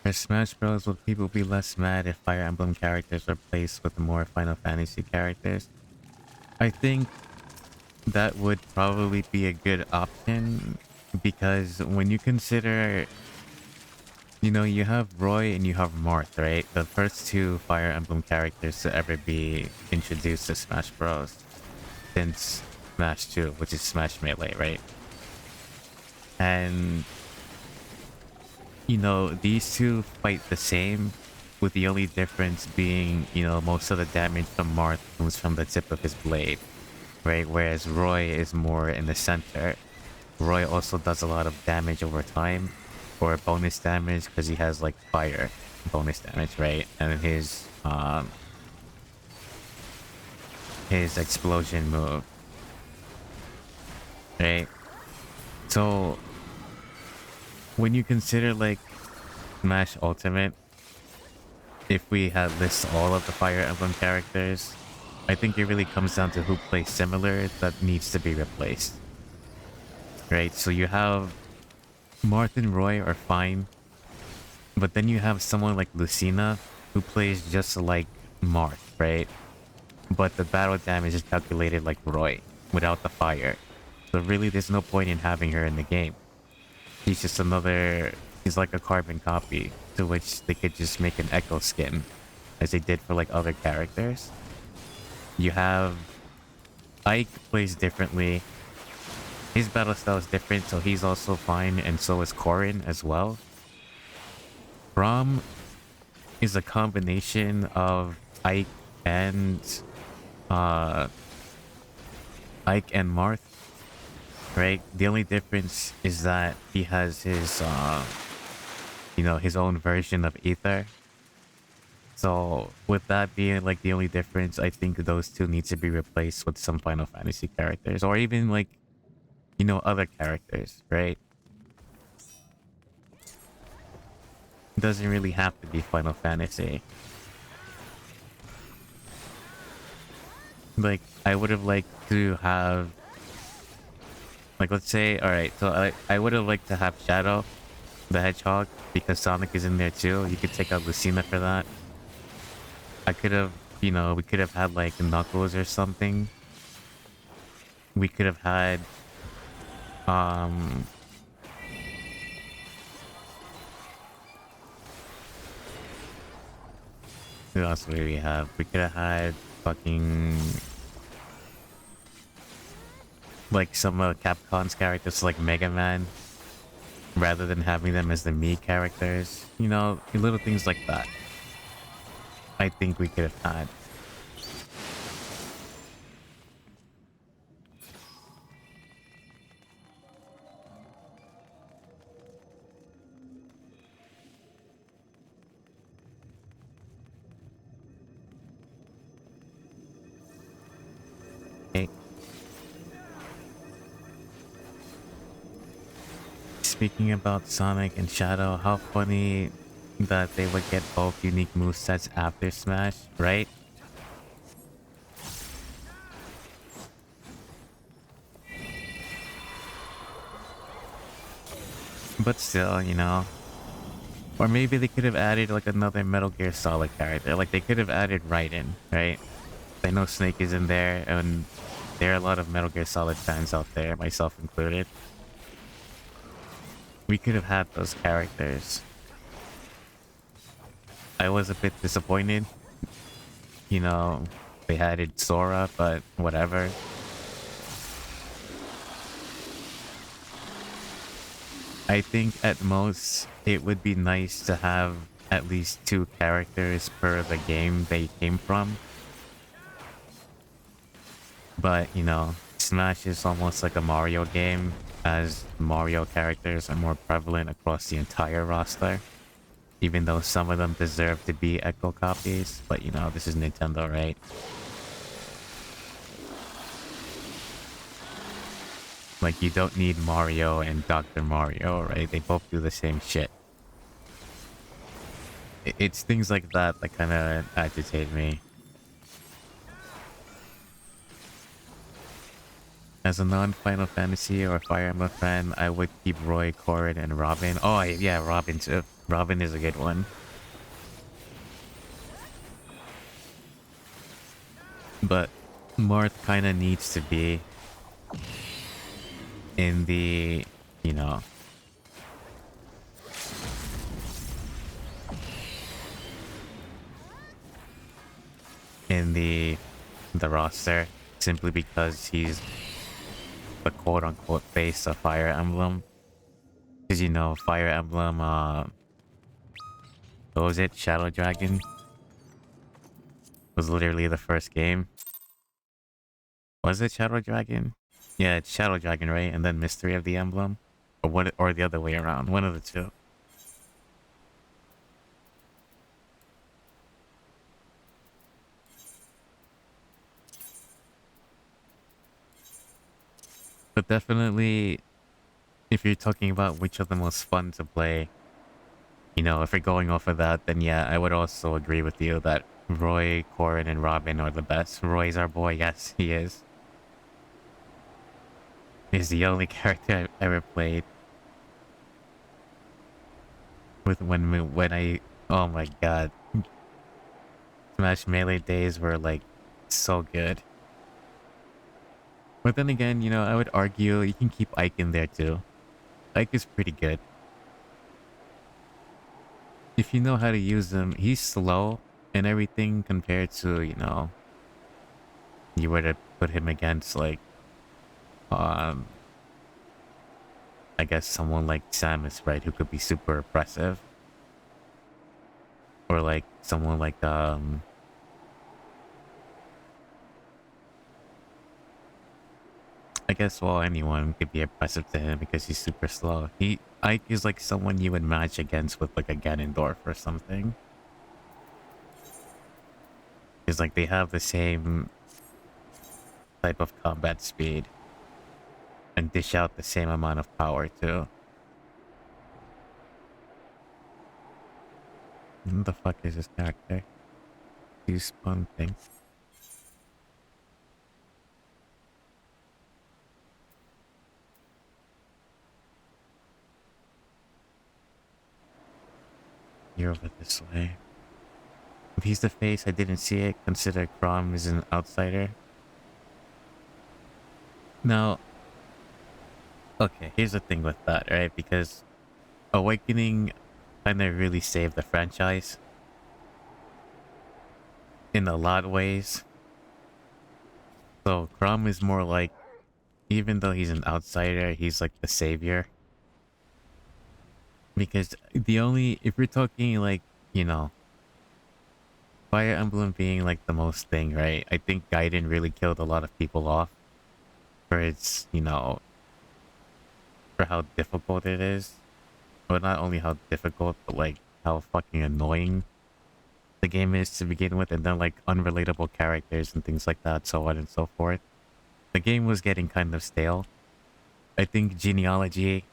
For Smash Bros, would people be less mad if Fire Emblem characters were replaced with more Final Fantasy characters? I think that would probably be a good option because when you consider, you know, you have Roy and you have Marth, right? The first two Fire Emblem characters to ever be introduced to Smash Bros. Since Smash 2, which is Smash Melee, right? And you know, these two fight the same, with the only difference being, you know, most of the damage from Marth comes from the tip of his blade, right? Whereas Roy is more in the center. Roy also does a lot of damage over time, or bonus damage, because he has like fire bonus damage, right? And his explosion move, right? So when you consider like Smash Ultimate, if we had list all of the Fire Emblem characters, I think it really comes down to who plays similar that needs to be replaced. Right? So you have Marth and Roy are fine, but then you have someone like Lucina who plays just like Marth, right? But the battle damage is calculated like Roy without the fire. So really there's no point in having her in the game. He's just another... He's like a carbon copy, to which they could just make an Echo skin, as they did for like other characters. You have... Ike plays differently. His battle style is different, so he's also fine, and so is Corrin as well. Braum is a combination of Ike and... Ike and Marth, right? The only difference is that he has his, you know, his own version of Ether. So with that being like the only difference, I think those two need to be replaced with some Final Fantasy characters, or even like, you know, other characters, right? It doesn't really have to be Final Fantasy. Like, I would have liked to have, like, let's say, alright, so I would have liked to have Shadow the Hedgehog, because Sonic is in there too. You could take out Lucina for that. I could have, you know, we could have had like Knuckles or something. We could have had, um... Who else would we have? We could have had fucking like some of Capcom's characters like Mega Man, rather than having them as the Mii characters. You know, little things like that. I think we could have had. Okay. Speaking about Sonic and Shadow, how funny that they would get both unique movesets after Smash, right? But still, you know. Or maybe they could have added like another Metal Gear Solid character. Like they could have added Raiden, right? I know Snake is in there, and there are a lot of Metal Gear Solid fans out there, myself included. We could have had those characters. I was a bit disappointed. You know, they added Sora, but whatever. I think at most it would be nice to have at least 2 characters per the game they came from. But, you know, Smash is almost like a Mario game, as Mario characters are more prevalent across the entire roster. Even though some of them deserve to be echo copies. But, you know, this is Nintendo, right? Like, you don't need Mario and Dr. Mario, right? They both do the same shit. It's things like that that kind of agitate me. As a non-Final Fantasy or Fire Emblem fan, I would keep Roy, Corrin, and Robin. Oh, yeah, Robin too. Robin is a good one. But Marth kind of needs to be in the, you know, in the roster, simply because he's the quote-unquote face of Fire Emblem. Because, you know, Fire Emblem, what was it? Shadow Dragon? Was literally the first game. Was it Shadow Dragon? Yeah, it's Shadow Dragon, right? And then Mystery of the Emblem? Or what? Or the other way around. One of the two. But definitely, if you're talking about which of the most fun to play, you know, if we're going off of that, then yeah, I would also agree with you that Roy, Corrin, and Robin are the best. Roy's our boy, yes, he is. He's the only character I've ever played with when I, oh my god, Smash Melee days were like so good. But then again, you know, I would argue you can keep Ike in there too. Ike is pretty good. If you know how to use him, he's slow and everything compared to, you know, you were to put him against like, um, I guess someone like Samus, right, who could be super oppressive. Or like someone like, I guess, well, anyone could be oppressive to him because he's super slow. Ike is like someone you would match against with like a Ganondorf or something. It's like they have the same type of combat speed and dish out the same amount of power too. What the fuck is this character? You spawn things. You're over this way. If he's the face, I didn't see it. Consider Crom is an outsider. Now, okay, here's the thing with that, right? Because Awakening kind of really saved the franchise. in a lot of ways. So Crom is more like, even though he's an outsider, he's like the savior. Because if we're talking like, you know, Fire Emblem being like the most thing, right? I think Gaiden really killed a lot of people off for its, for how difficult it is. But not only how difficult, but like how fucking annoying the game is to begin with, and then like unrelatable characters and things like that, so on and so forth. The game was getting kind of stale. I think Genealogy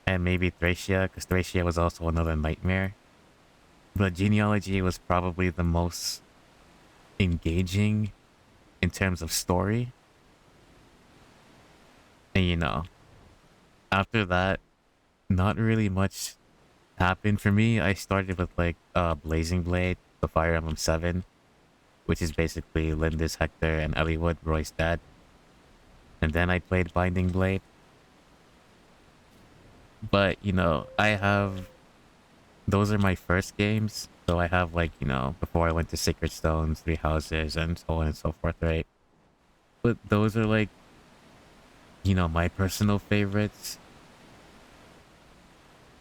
and maybe Thracia, because Thracia was also another nightmare. But Genealogy was probably the most engaging in terms of story. And after that, not really much happened for me. I started with like Blazing Blade, the Fire Emblem 7, which is basically Lindis, Hector, and Eliwood, Roy's dad. And then I played Binding Blade. But, I have... Those are my first games. So I have like, before I went to Sacred Stones, Three Houses, and so on and so forth, right? But those are like, my personal favorites.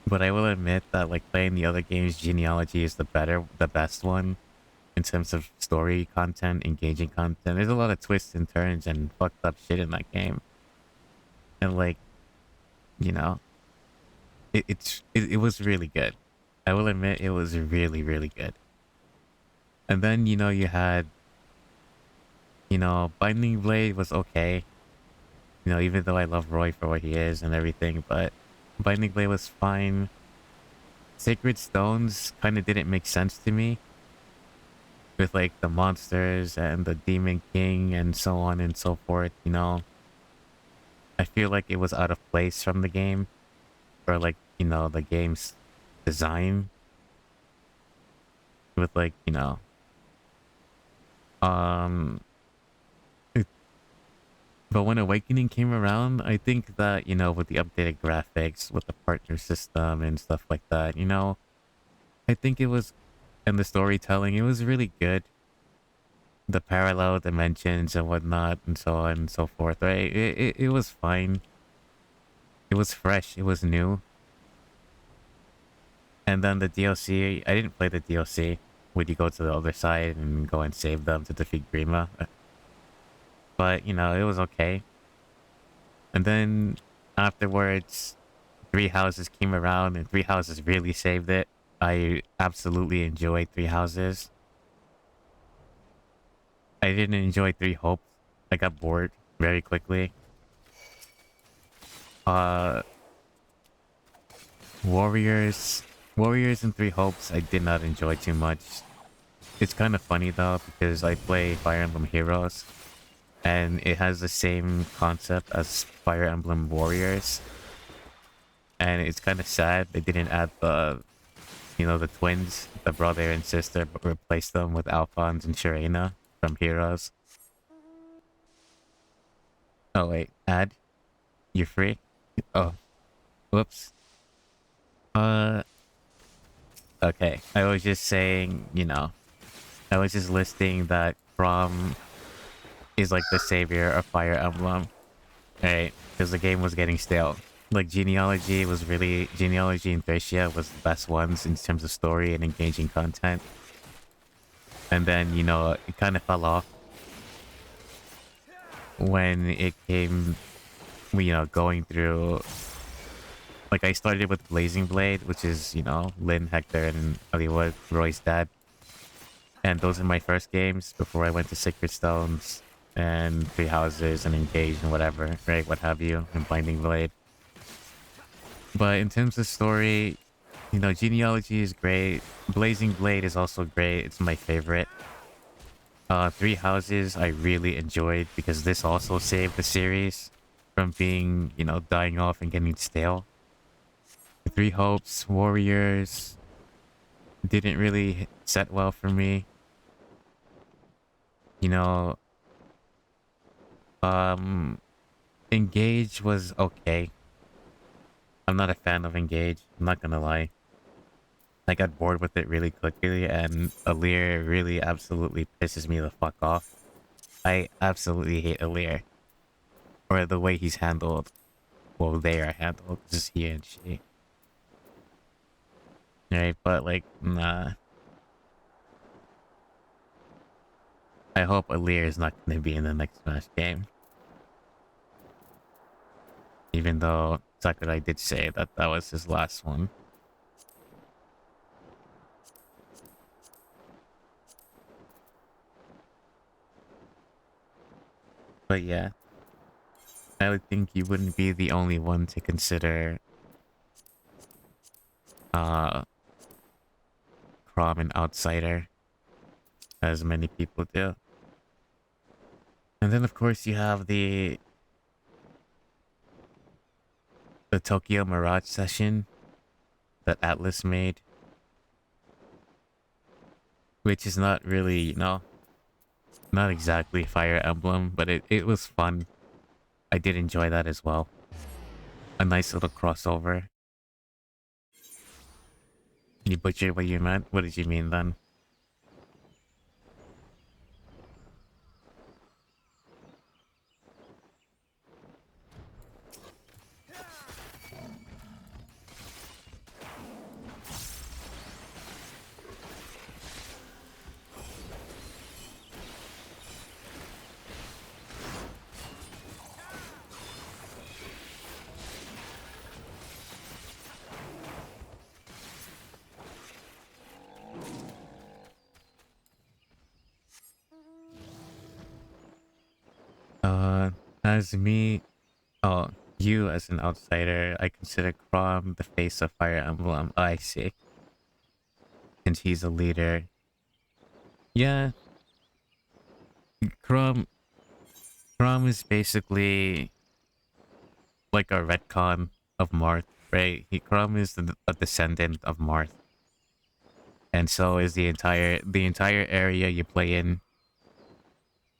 But I will admit that like playing the other games, Genealogy is the best one in terms of story content, engaging content. There's a lot of twists and turns and fucked up shit in that game. And like, you know, it was really good. I will admit it was really, really good. And then, you had, Binding Blade was okay. Even though I love Roy for what he is and everything, but Binding Blade was fine. Sacred Stones kind of didn't make sense to me with like the monsters and the Demon King and so on and so forth, I feel like it was out of place from the game or like, the game's design with like, um but when Awakening came around, I think that, with the updated graphics, with the partner system and stuff like that, I think it was, and the storytelling, it was really good. The parallel dimensions and whatnot, and so on and so forth, right? It was fine. It was fresh. It was new. And then the DLC, I didn't play the DLC. Would you go to the other side and go and save them to defeat Grima? But, it was okay. And then afterwards, Three Houses came around and Three Houses really saved it. I absolutely enjoyed Three Houses. I didn't enjoy Three Hopes. I got bored very quickly. Uh, Warriors and Three Hopes I did not enjoy too much. It's kind of funny though because I play Fire Emblem Heroes and it has the same concept as Fire Emblem Warriors. And it's kind of sad they didn't add the twins, the brother and sister, but replace them with Alphonse and Sharena from Heroes. Oh wait, add? You're free? Oh, whoops. Okay. I was just saying, I was just listing that Chrom is like the savior of Fire Emblem, right? Because the game was getting stale. Like Genealogy and Thracia was the best ones in terms of story and engaging content. And then, it kind of fell off when it came, going through... Like, I started with Blazing Blade, which is, Lynn, Hector, and Eliwood, Roy's dad. And those are my first games before I went to Sacred Stones and Three Houses and Engage and whatever, right? What have you, and Binding Blade. But in terms of story, Genealogy is great. Blazing Blade is also great. It's my favorite. Three Houses I really enjoyed because this also saved the series from being, dying off and getting stale. Three Hopes, Warriors didn't really set well for me. Engage was okay. I'm not a fan of Engage, I'm not gonna lie. I got bored with it really quickly, and Alir really absolutely pisses me the fuck off. I absolutely hate Alir. Or the way he's handled. Well, they are handled. This is he and she. Right, but like, nah. I hope Alir is not going to be in the next Smash game. Even though Sakurai did say that that was his last one. But yeah, I would think you wouldn't be the only one to consider Crom an outsider, as many people do. And then of course you have the Tokyo Mirage session that Atlas made, which is not really, you know, not exactly Fire Emblem, but it was fun. I did enjoy that as well. A nice little crossover. You butchered what you meant? What did you mean then? As me, oh, you as an outsider, I consider Crom the face of Fire Emblem. Oh, I see. Since he's a leader. Yeah, Crom, Crom is basically like a retcon of Marth, right? Crom is a descendant of Marth. And so is the entire area you play in,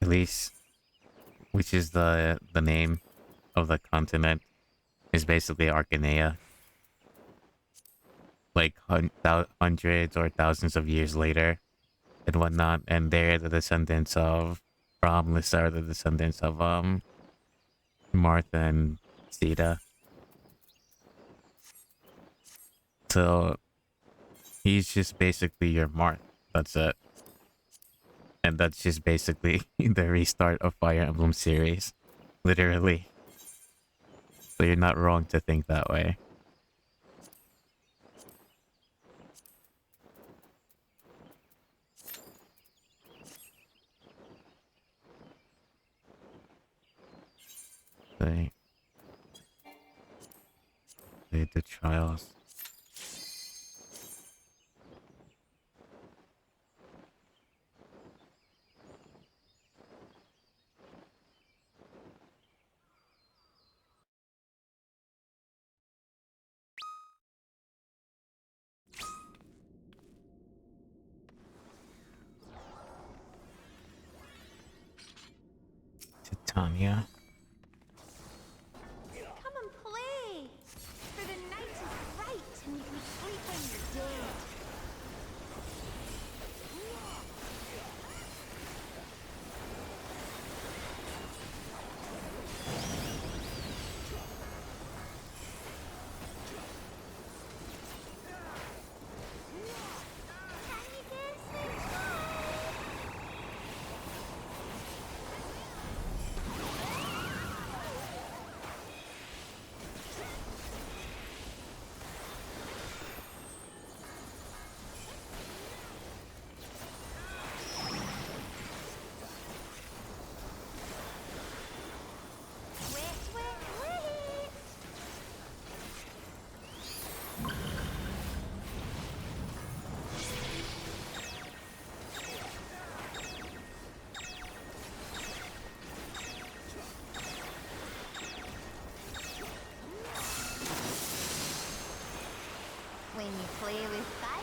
at least, which is the name of the continent, is basically Arcanea. Like hundreds or thousands of years later and whatnot, and they're the descendants of Bromless are the descendants of Martha and Sita. So he's just basically your Marth. That's it. And that's just basically the restart of Fire Emblem series. Literally. So you're not wrong to think that way. They did trials. Titania. Come and play! For the night is bright and you can sleep when you're dead. When you play with fire.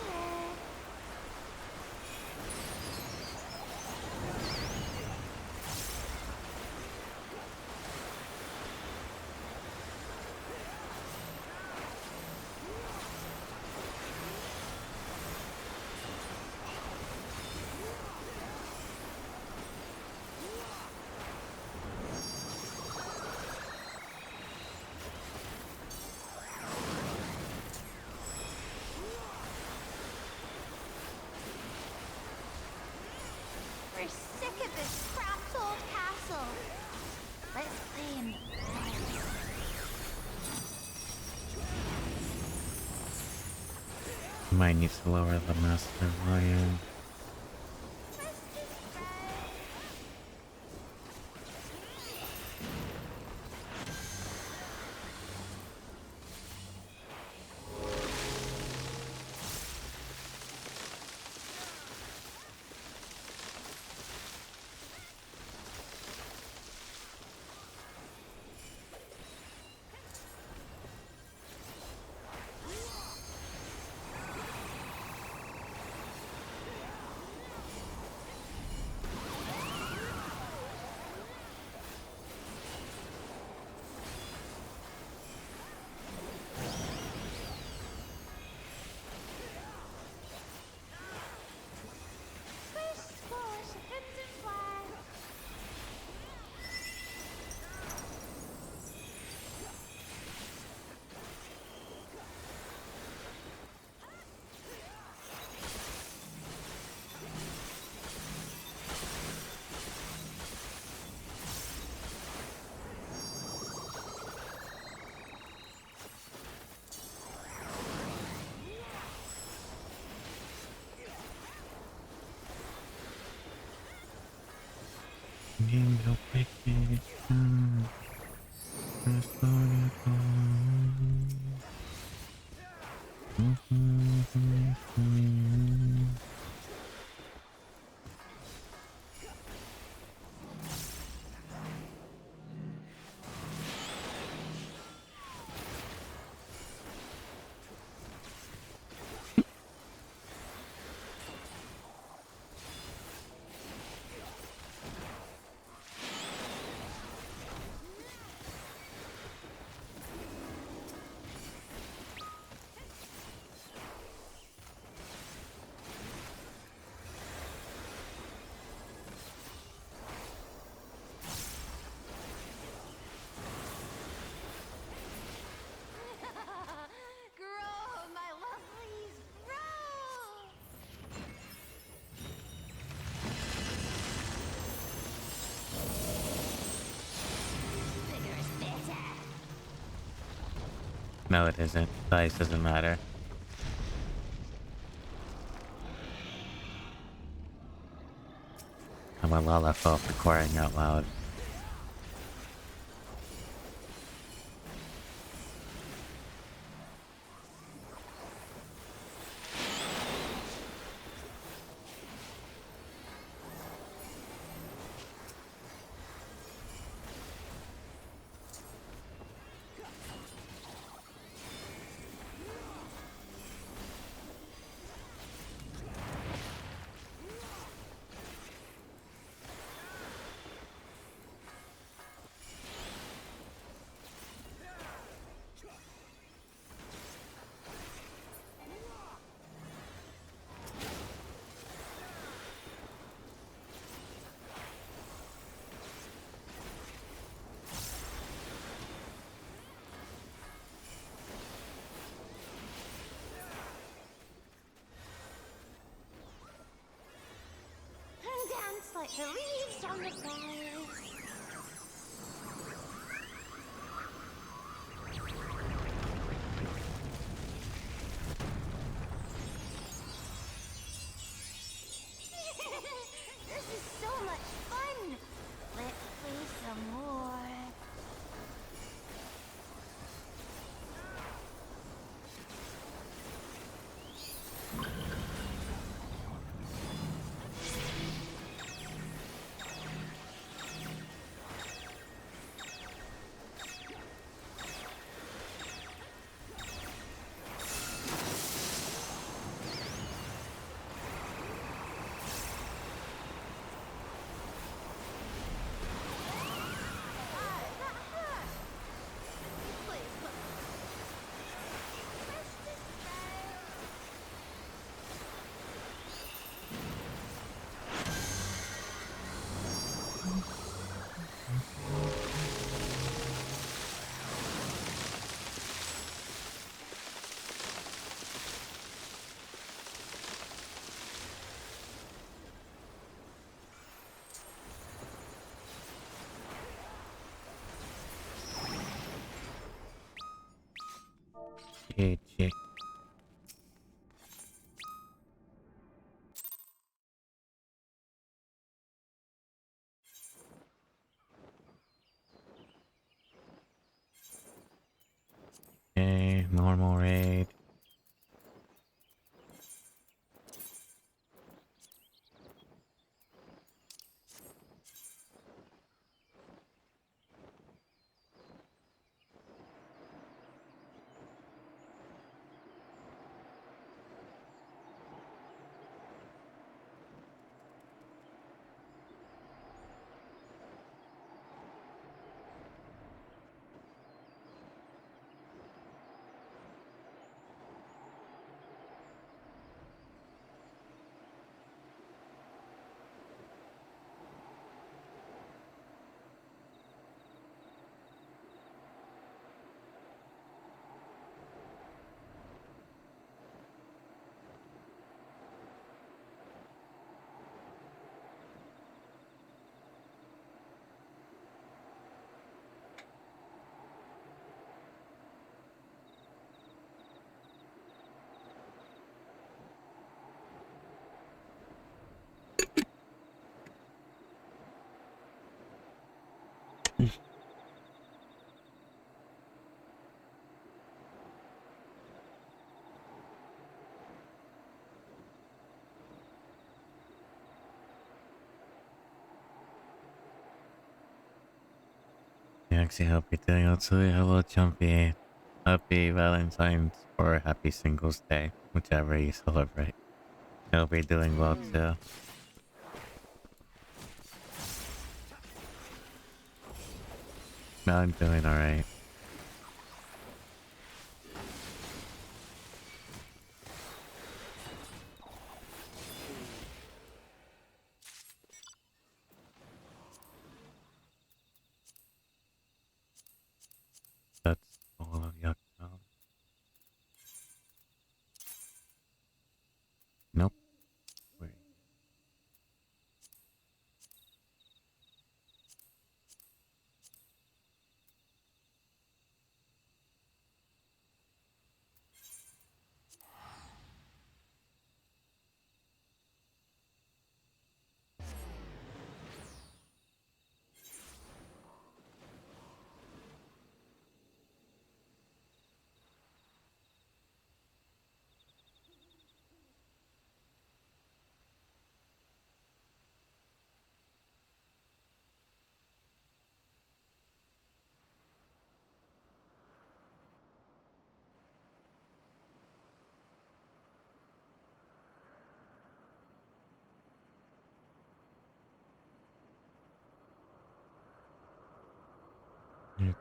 Might need to lower the master volume. Ninja vacation. Grow, my lovelies, grow! Bigger is better. No, it isn't. Size doesn't matter. I'm a Lalafell for crying out loud. And dance like the leaves on the boughs. This is so much fun. Let's play some more. Chick. Right. I actually hope you're doing well too. Hello, Chumpy. Happy Valentine's or Happy Singles Day, whichever you celebrate. I hope you're doing well too. No, I'm doing alright. That's all of yuck. Nope. Wait. It's,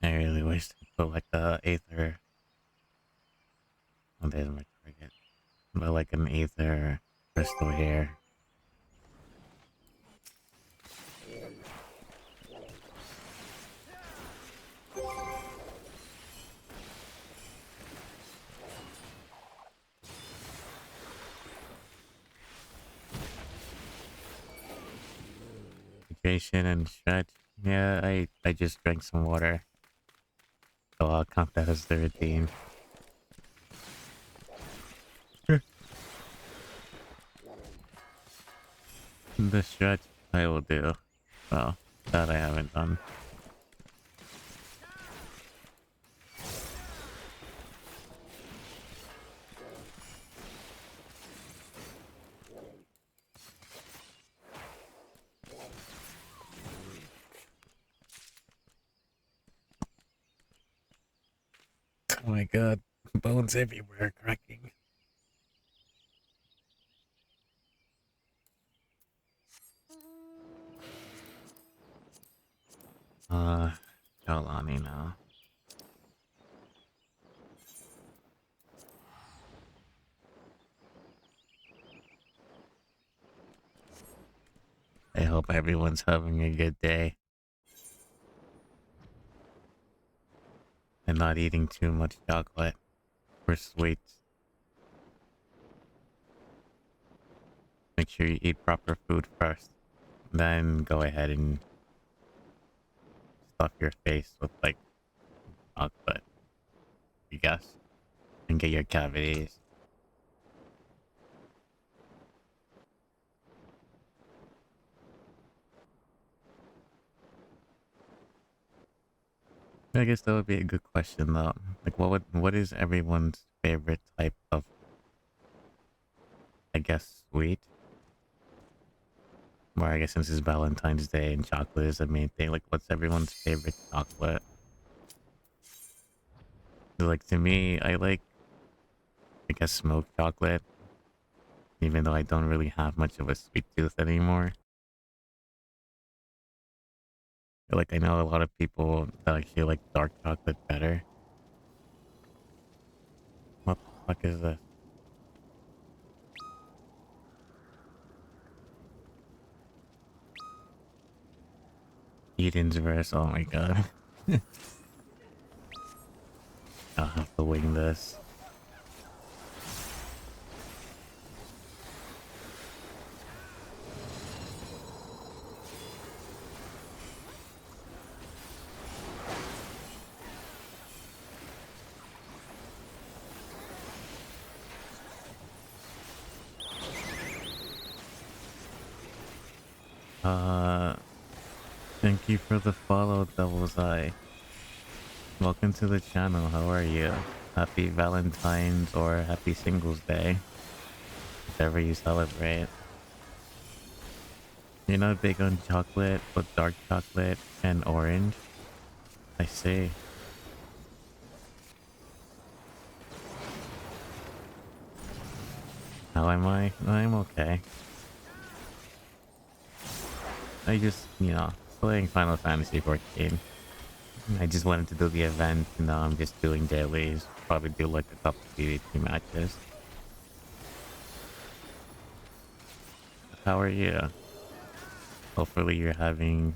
I really wish to put like a Aether. Oh, there's my target. But like an Aether crystal here. Hydration and stretch. Yeah, I just drank some water. So I'll count that as the redeem. Sure. The stretch I will do. Well, that I haven't done. Oh my god. Bones everywhere cracking. Kalani now. I hope everyone's having a good day and not eating too much chocolate or sweets. Make sure you eat proper food first. Then go ahead and stuff your face with like chocolate, I guess, and get your cavities. I guess that would be a good question though. Like what is everyone's favorite type of, I guess, sweet? Or I guess since it's Valentine's Day and chocolate is the main thing, like what's everyone's favorite chocolate? So, like to me, I like, I guess, smoked chocolate, even though I don't really have much of a sweet tooth anymore. Like I know a lot of people that actually like dark chocolate better. What the fuck is this? Eden's verse, oh my god. I'll have to wing this. Uh, Thank you for the follow, Devil's Eye. Welcome to the channel, how are you? Happy Valentine's or Happy Singles Day, whatever you celebrate. You're not big on chocolate, but dark chocolate and orange? I see. How am I? I'm okay. I just, playing Final Fantasy 14. I just wanted to do the event, and now I'm just doing dailies. Probably do like a couple PvP matches. How are you? Hopefully you're having,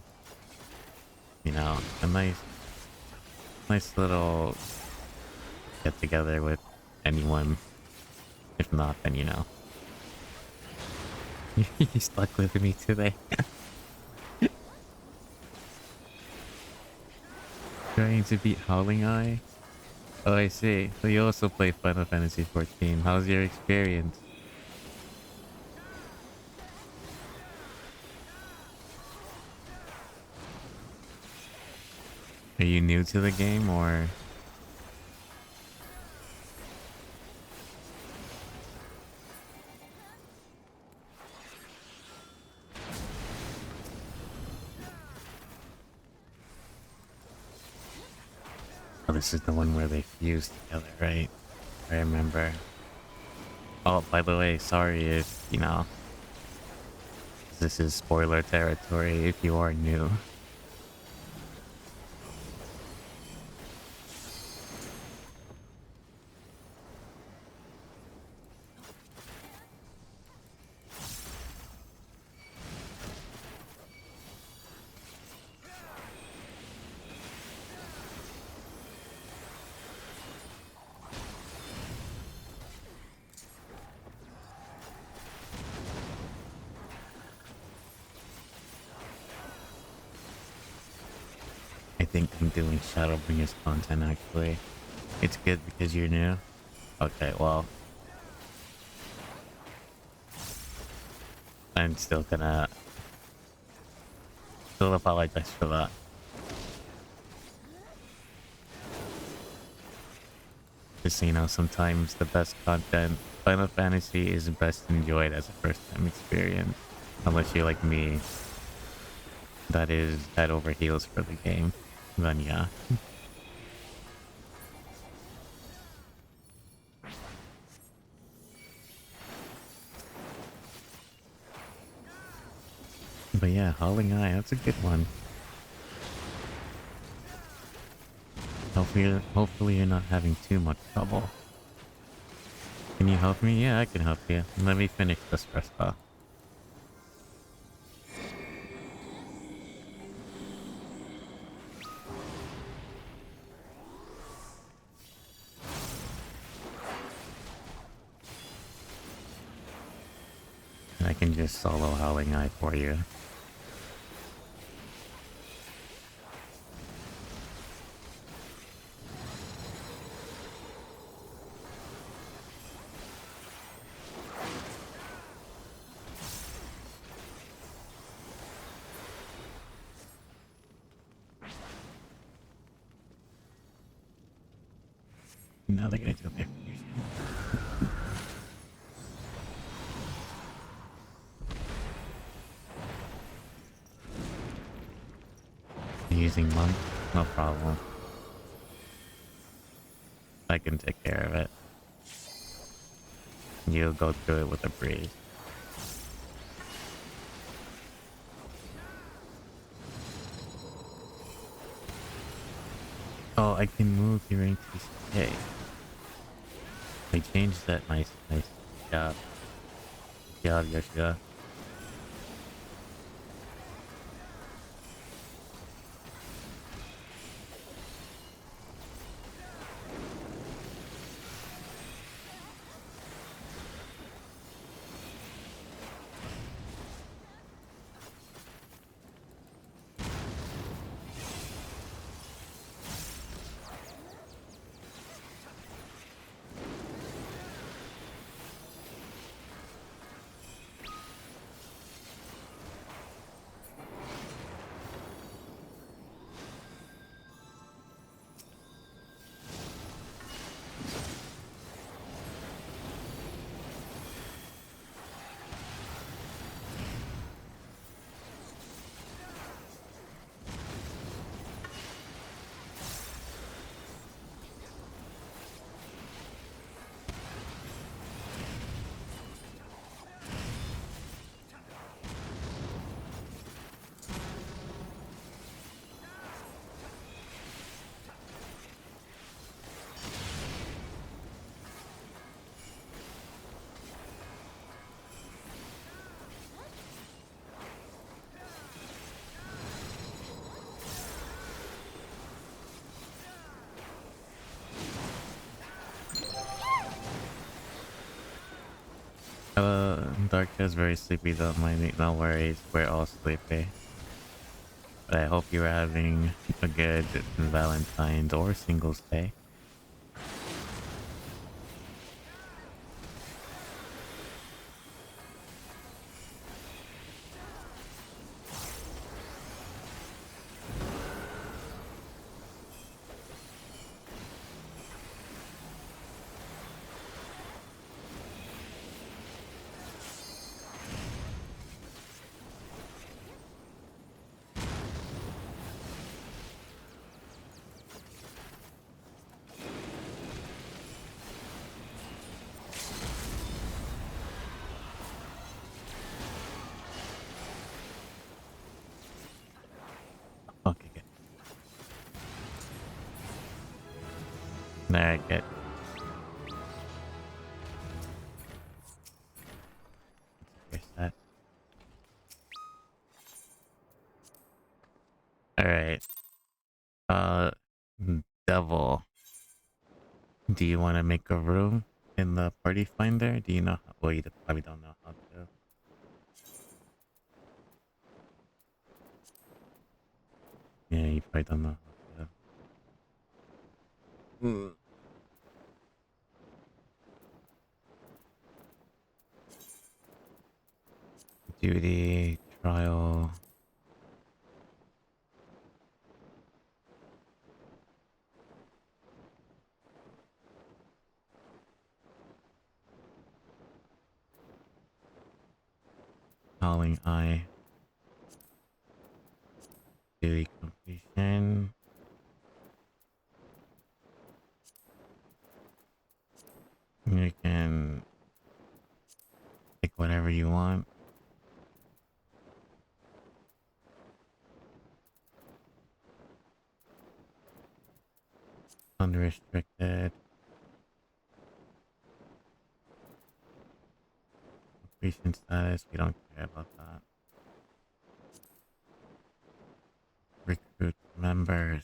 a nice little get together with anyone. If not, then you stuck with me today. Trying to beat Howling Eye? Oh, I see. So you also play Final Fantasy 14. How's your experience? Are you new to the game or? Oh, this is the one where they fuse together, right? I remember. Oh, by the way, sorry if, this is spoiler territory if you are new. I think I'm doing Shadowbringers content actually. It's good because you're new. Okay, well. I'm still gonna still apologize for that. Just so you know, sometimes the best content, Final Fantasy is best enjoyed as a first time experience. Unless you're like me, that is head over heels for the game. Then yeah. But yeah, Howling Eye, that's a good one. Hopefully you're not having too much trouble. Can you help me? Yeah, I can help you. Let me finish this first off. can just solo Howling Eye for you. Now they're gonna do a execution. Using monk? No problem. I can take care of it. You'll go through it with a breeze. Oh, I can move during TCK. I changed that. Nice, nice. Yeah. Yeah, Yoshida. Dark is very sleepy, don't mind me. No worries, we're all sleepy. But I hope you're having a good Valentine's or Singles Day. Okay, good. Alright, good. Here's that. Alright. Uh, Devil. Do you want to make a room in the party finder? Do you know how? Well, you probably don't know how to. Yeah, you probably don't know how to. Duty, trial. Howling Eye. Duty completion. You can pick whatever you want. Unrestricted. Completion status. We don't care about that. Recruit members.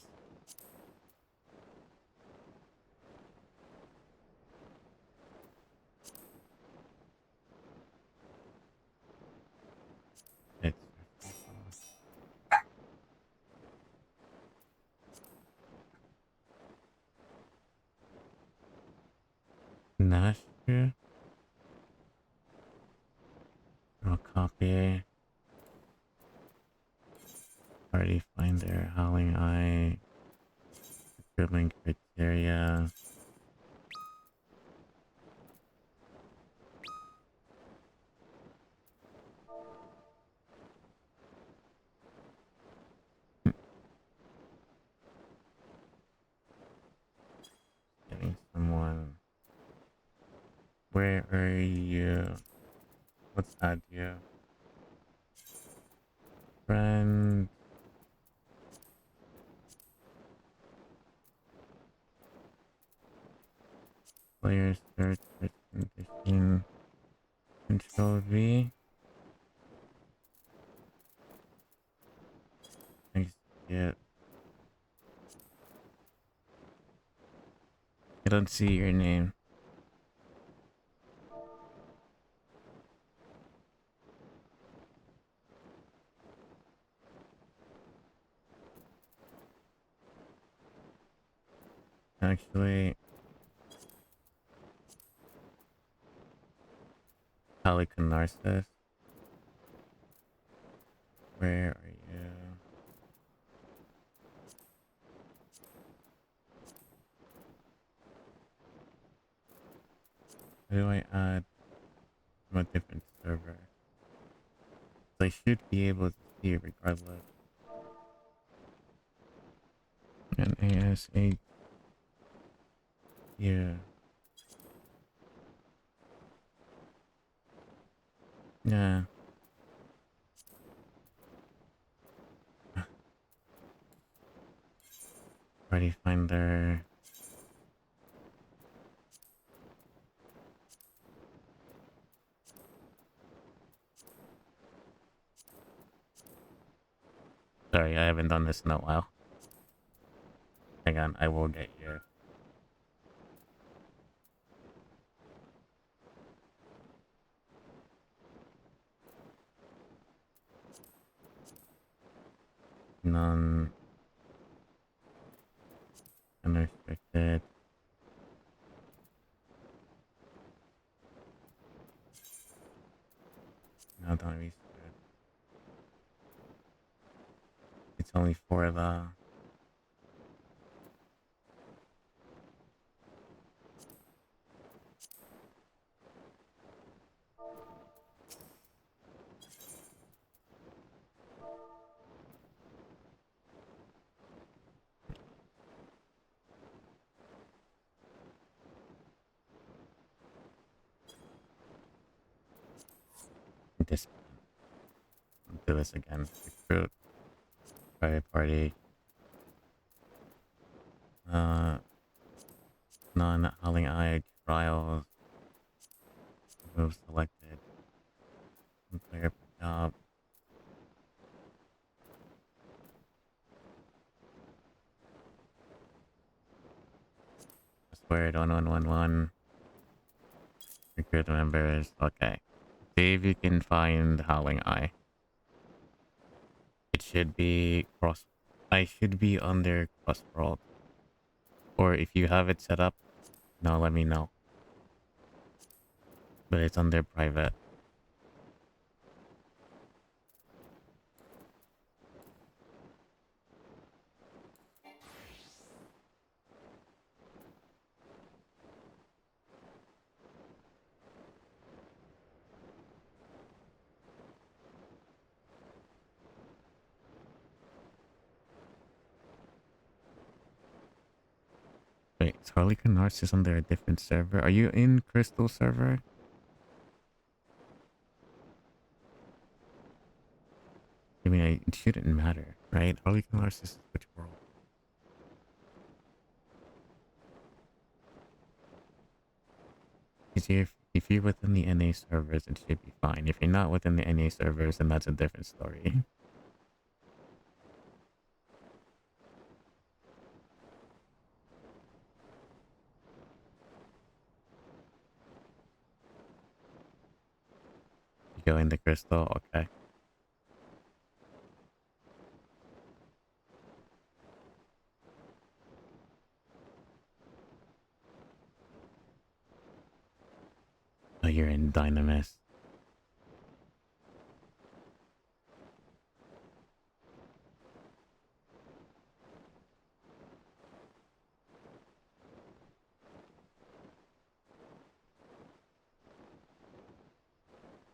Nashville. I'll copy. Party finder. Howling eye. Recruitment criteria. Getting someone. Where are you? What's that you? Friend. Player search. Condition. Control V. Exit. I don't see your name. Actually, Pelican Narcissus. Where are you? How do I add from a different server? So I should be able to see it regardless. And ASA. Yeah. Yeah. Party finder. Sorry, I haven't done this in a while. Hang on, I will get you. None. Unrestricted. No, don't restrict. It's only for the this. Do this again. Recruit. Private party. Uh, non-howling eye trials. Move selected. Player per job. Password 1111. Recruit members. Okay. See if you can find howling eye. It should be cross. I should be under cross world. Or if you have it set up, no, let me know. But it's under private. Wait, is Harley Quinn Narcissus under a different server? Are you in Crystal server? I mean, it shouldn't matter, right? Harley Quinn Narcissus is which world? Because if you're within the NA servers, it should be fine. If you're not within the NA servers, then that's a different story. You go into Crystal, okay. you're in Dynamis.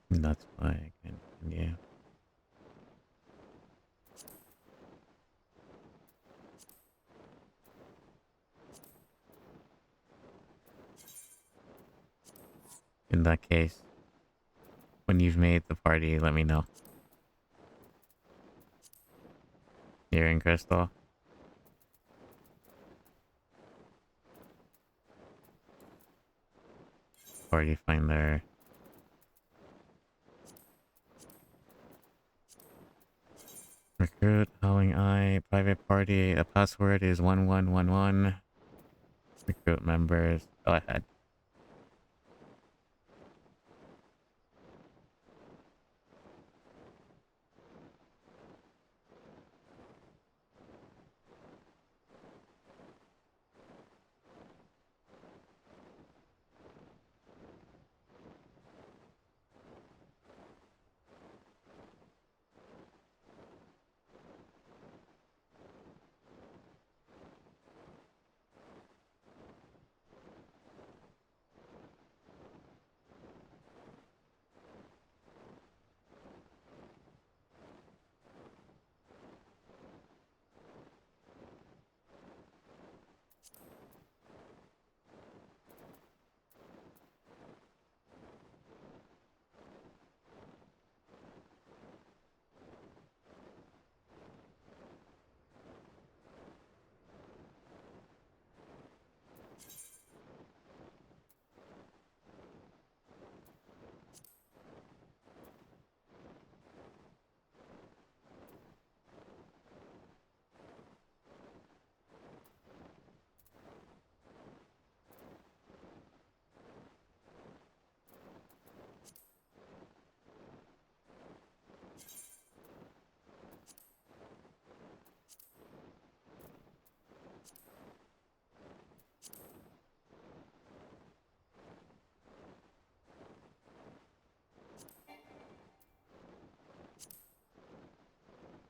That's why I can continue. In that case, when you've made the party, let me know. You're in Crystal? Party finder. Recruit, Howling Eye, private party. A password is 1111. Recruit members. Go ahead.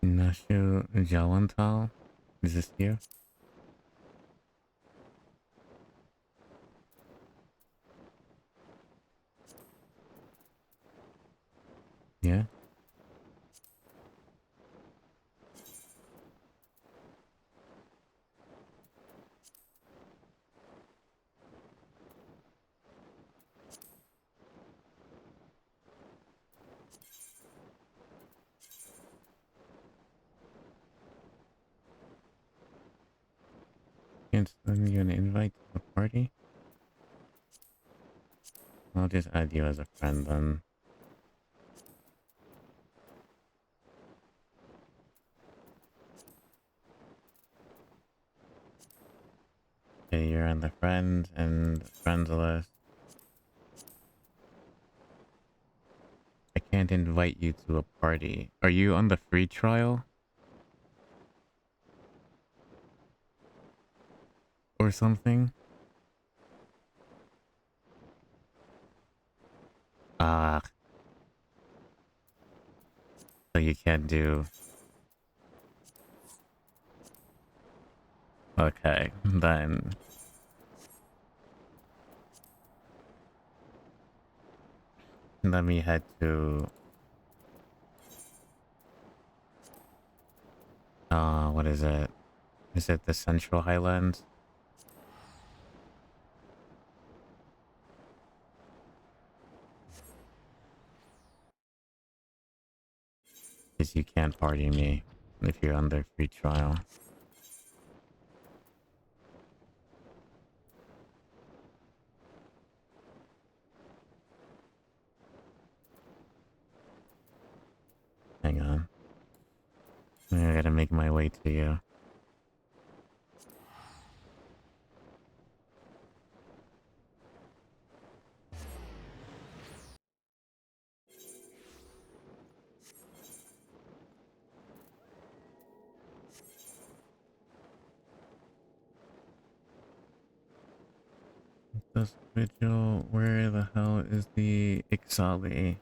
Nashu Jawantal? Is this you? Yeah? Can't send you an invite to the party? I'll just add you as a friend then. Okay, you're on the friends and friends list. I can't invite you to a party. Are you on the free trial? Or something? Ah, so you can't do... Okay, then... Let me head to... what is it? Is it the Central Highlands? Because you can't party me if you're under free trial. Hang on. I gotta make my way to you. This vigil, where the hell is the Ixali?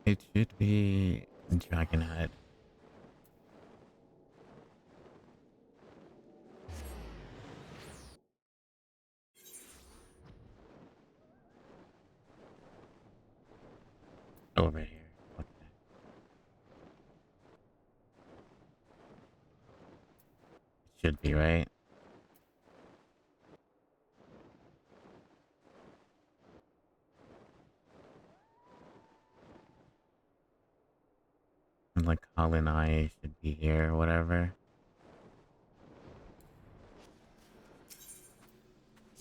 It should be Dragonhead. Over here. Okay. It should be, right? And like Colin I should be here or whatever.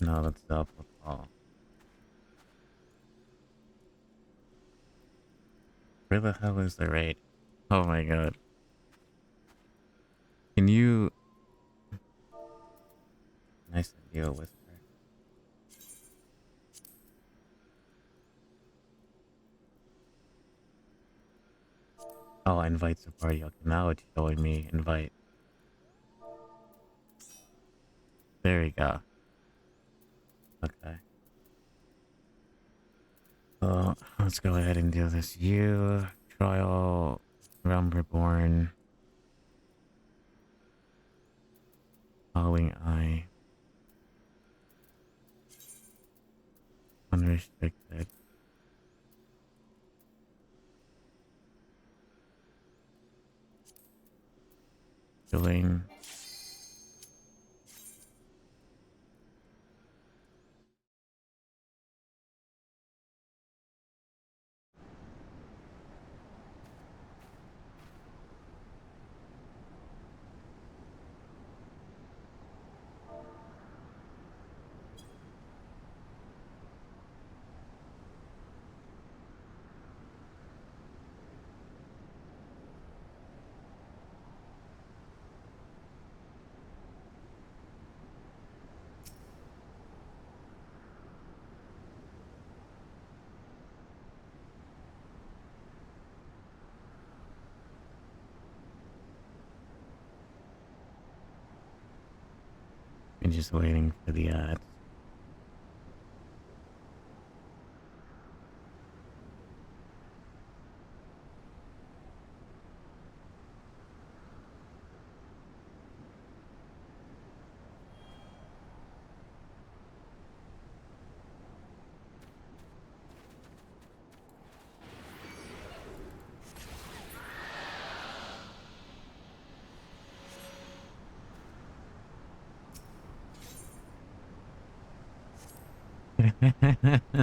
No, that's Alpha Fall. Where the hell is the raid? Oh my god. Can you... Nice of you, Whisper. Oh, invite to party. Okay, now it's showing me invite. There we go. Okay. So, let's go ahead and do this. You, Trial, Realm Reborn, Falling Eye, Unrestricted, Killing, and just waiting for the ads.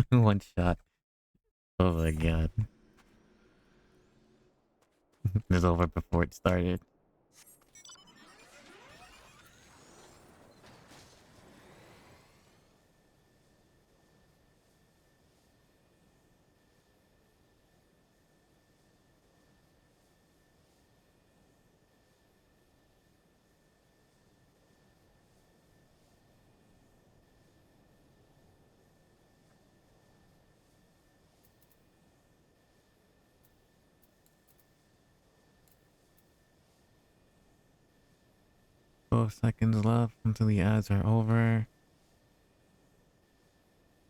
One shot. Oh my god. It was over before it started. Twelve seconds left until the ads are over.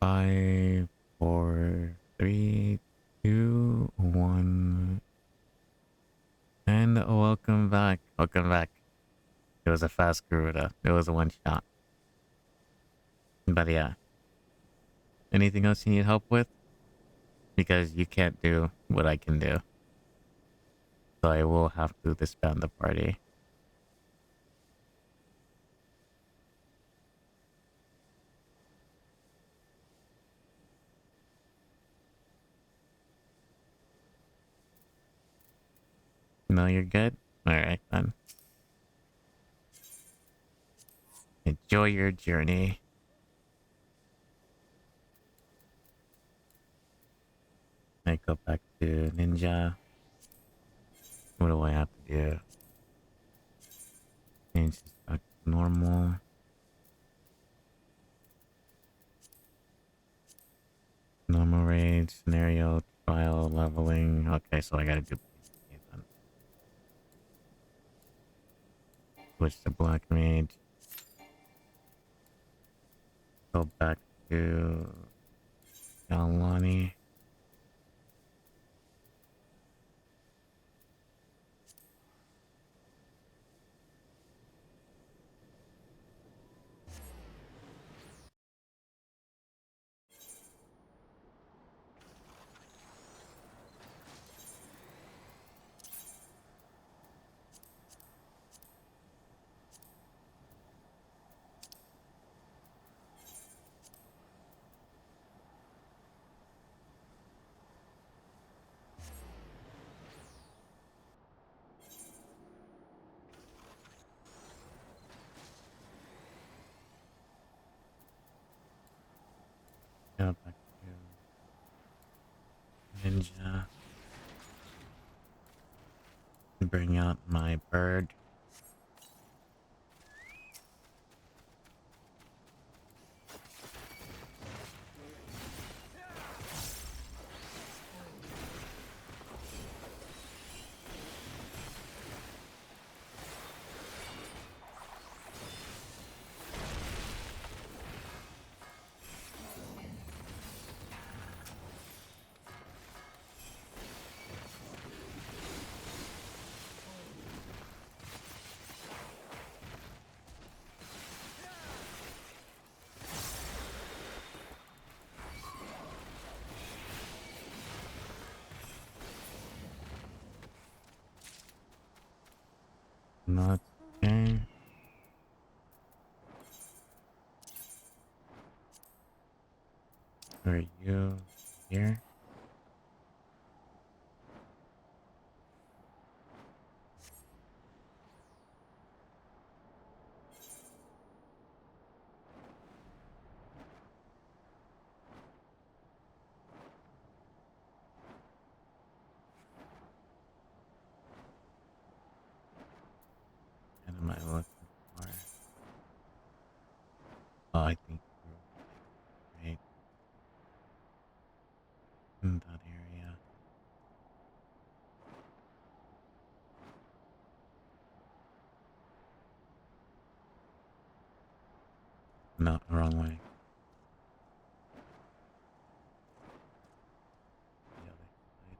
5, 4, 3, 2, 1. And welcome back. Welcome back. It was a fast Garuda. It was a one shot. But yeah. Anything else you need help with? Because you can't do what I can do. So I will have to disband the party. No, you're good? Alright then. Enjoy your journey. I go back to Ninja. What do I have to do? Change this back to normal. Normal raid, scenario, trial, leveling. Okay, so I gotta do then. Switch to Black Mage. Go back to Galwani. Go back to Ninja. Bring out my bird. Not okay. Are you here? What am I looking for? Oh, I think you're right in that area. No, wrong way. The other side.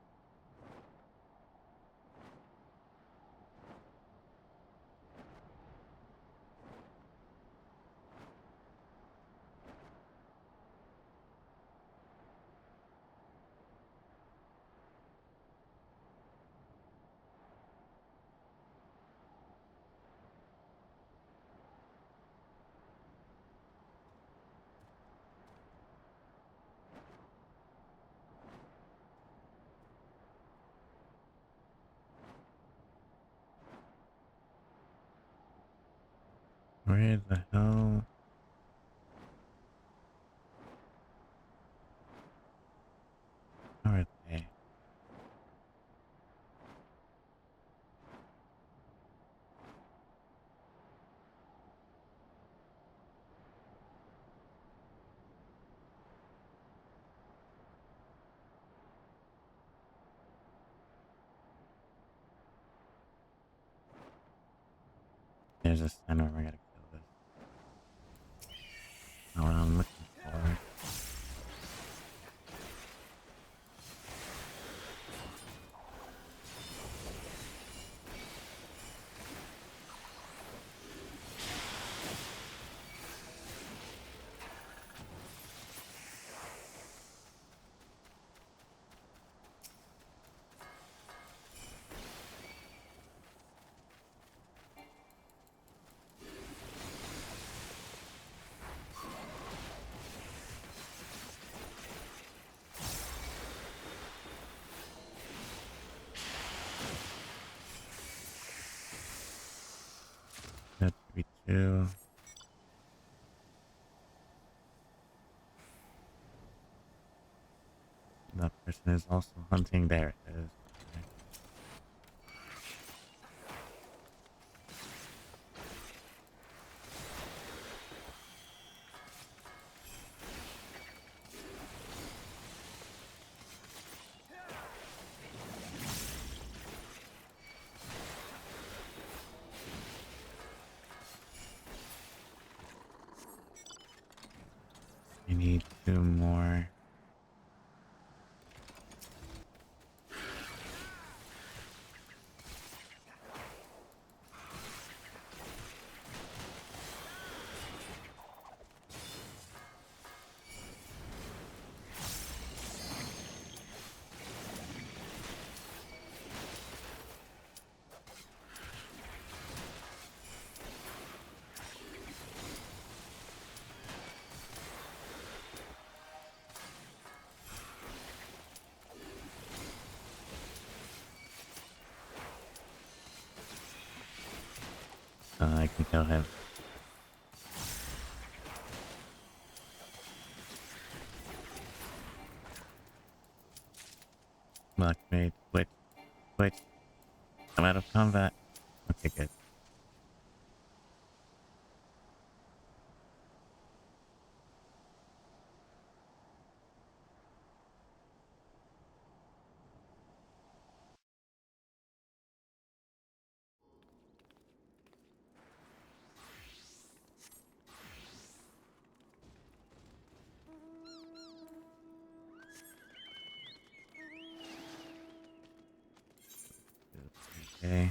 Where the hell are they? There's a center. We gotta kill this. Not what I'm looking for. That should be two. That person is also hunting. There it is. Okay. We need two more. I can kill him. Block me. Switch. Switch. I'm out of combat. Okay, good. Okay.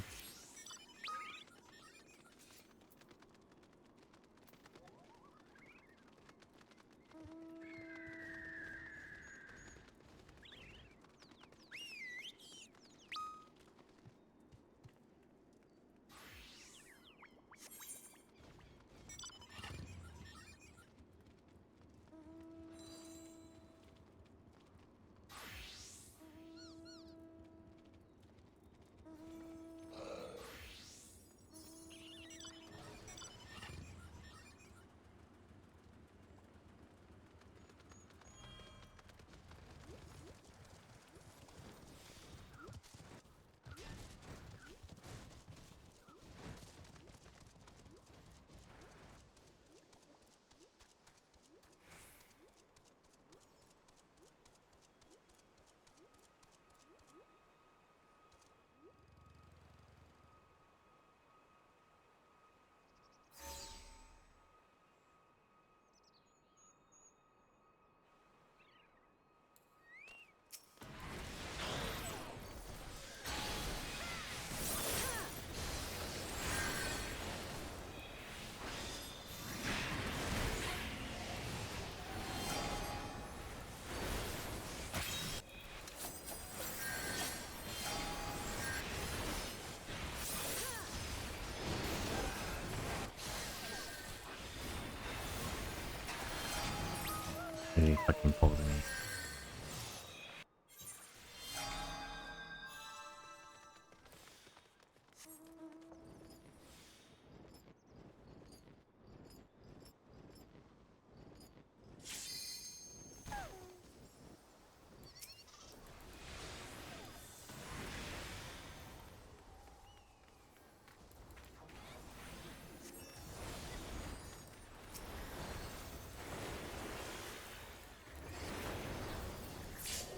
He fucking pulled me.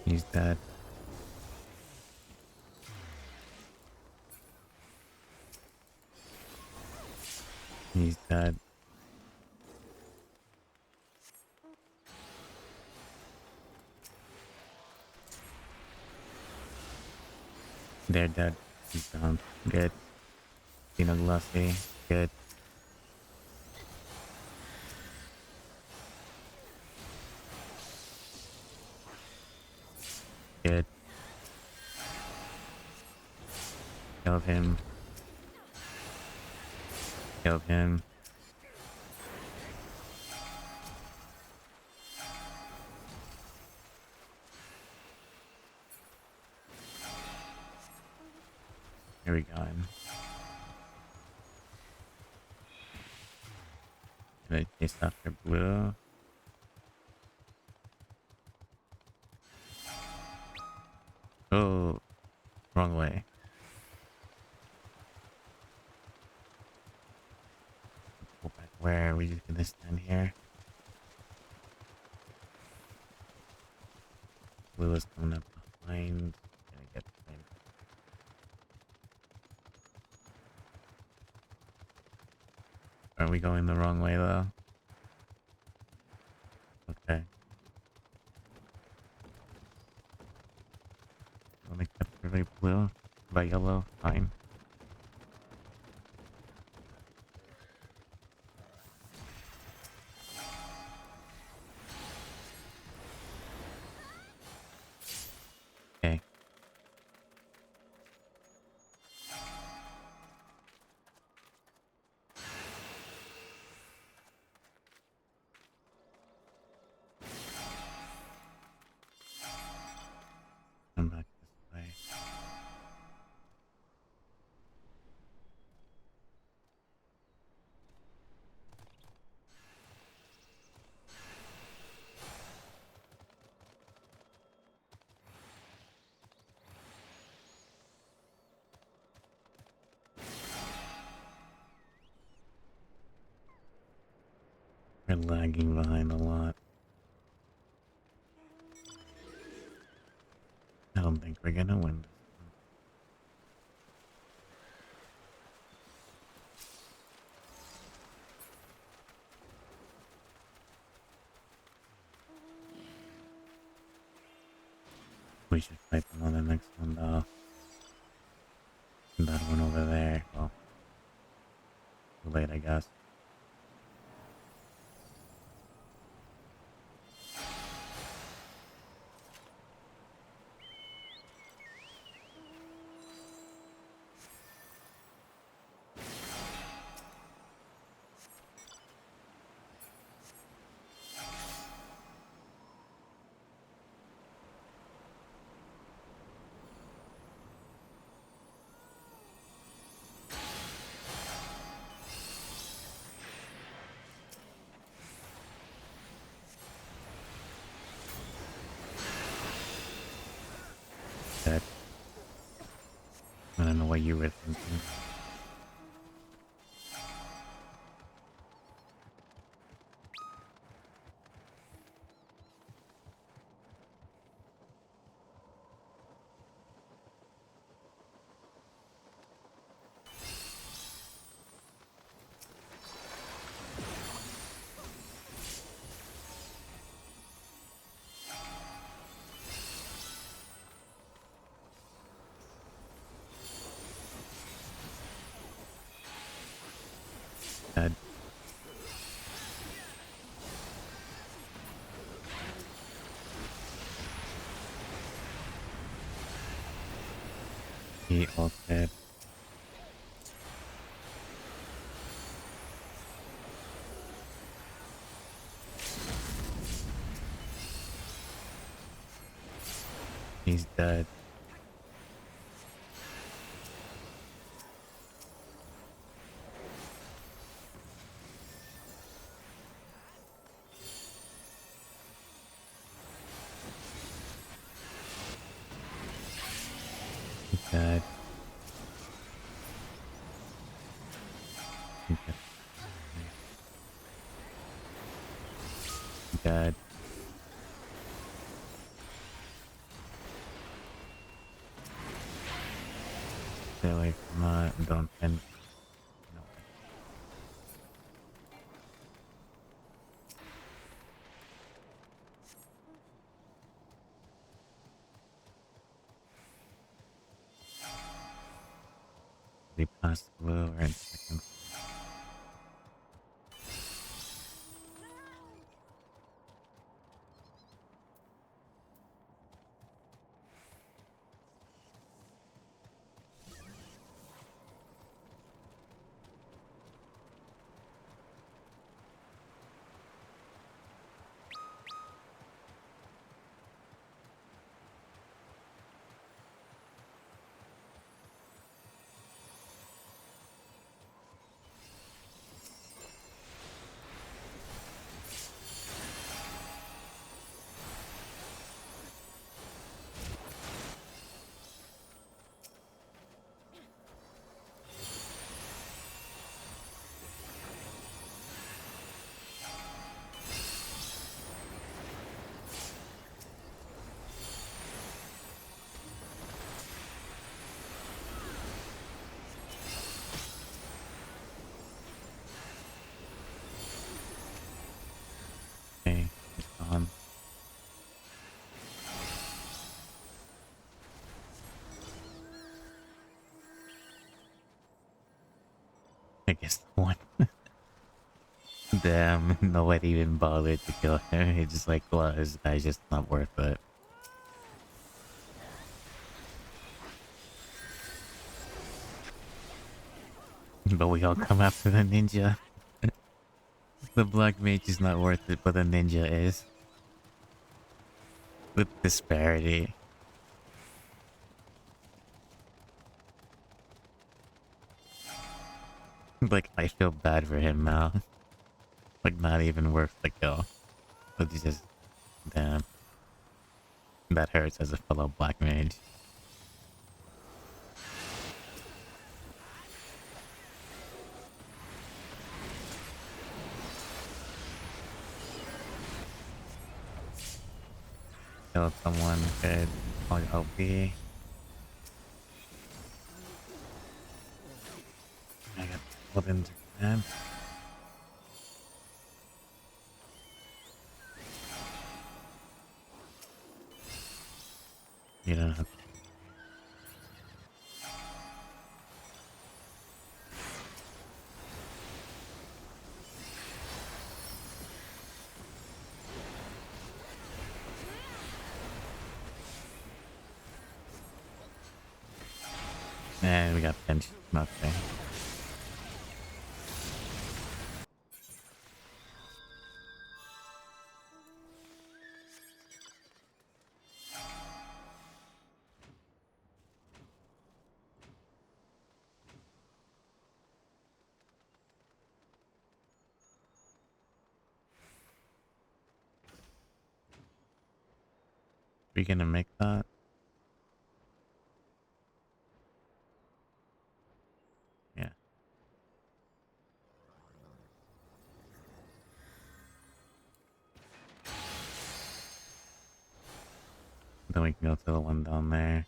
He's dead. He's dead. They're dead. He's down. Good. Glossy. Good. Good. Killed him. Killed him. Here we go. Gonna chase after blue. Oh, wrong way. Go back where? Are we just gonna stand here? Blue is coming up behind. Gonna get behind. Are we going the wrong way though? Okay. Let me capture blue by yellow. Fine. Okay. Come back this way. We're lagging behind a lot. I don't think we're gonna win this one. We should fight them on the next one though. That one over there. Well, too late, I guess. Dead. I don't know what you were thinking. Dead. He all dead. He's dead. He's dead. He's dead. He's dead. Stay away from don't end. No. They passed blue or in second. I guess the one. Damn, nobody even bothered to kill him. He's just like, well, this guy's just not worth it. But we all come after the ninja. The black mage is not worth it, but the ninja is. With disparity. Like, I feel bad for him now. Like, not even worth the kill. But he's just... Damn. That hurts as a fellow black mage. Kill someone could probably OP. I got pulled into that. You don't have to. And we got pinched. Okay. We gonna make that? Yeah. Then we can go to the one down there.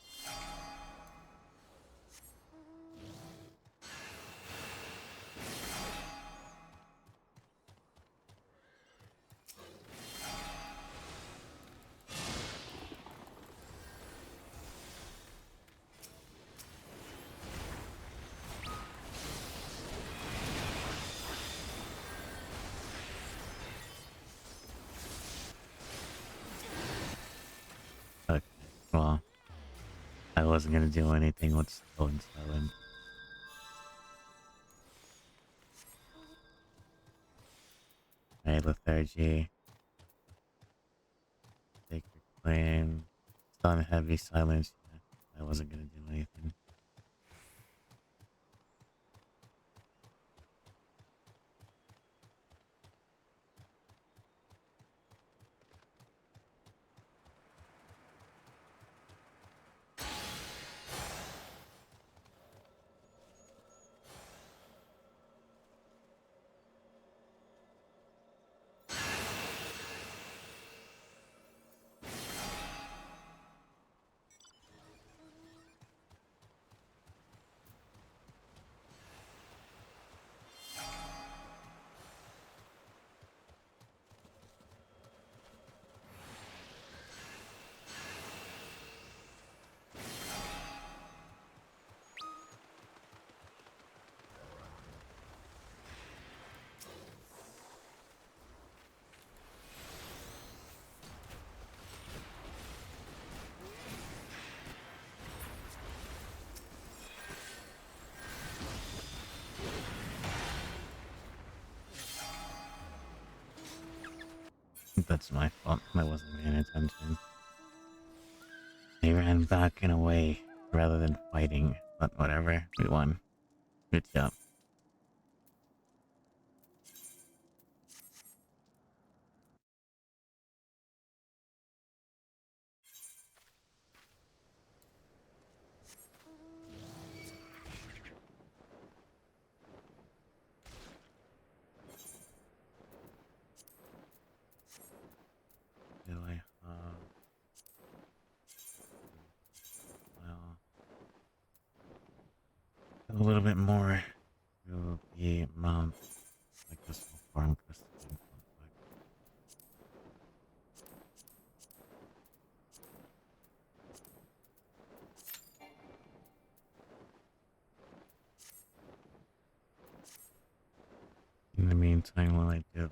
Okay. Well, I wasn't gonna do anything with Stone Silent. Alright, Lethargy. Take your claim. Stun heavy silence. Yeah, I wasn't gonna do anything. That's my fault. I wasn't paying attention. They ran back and away rather than fighting. But whatever. We won. Good job. Do I have... Well... A little bit more to the amount like this will farm crystalline conflict. meantime while I do that.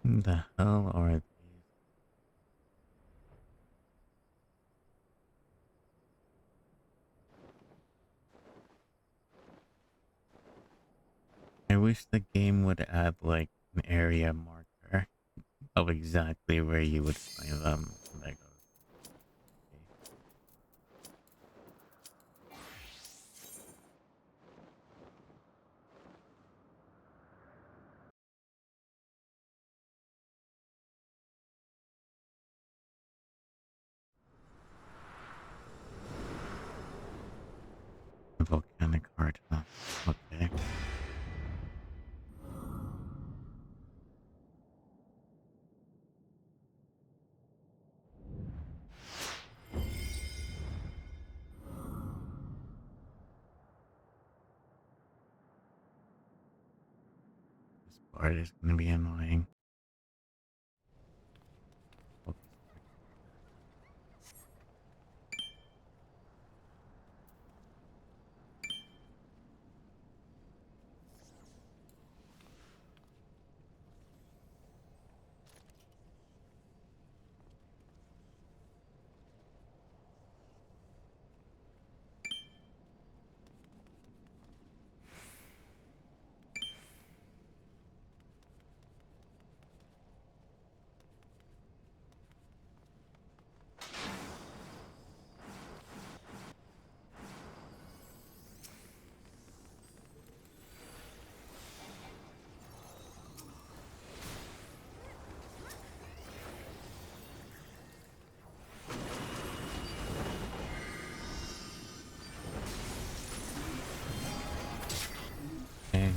The hell are these? I wish the game would add like an area marker of exactly where you would find them. There goes. Volcanic heart, huh? Okay. This part is gonna be annoying. Focus okay.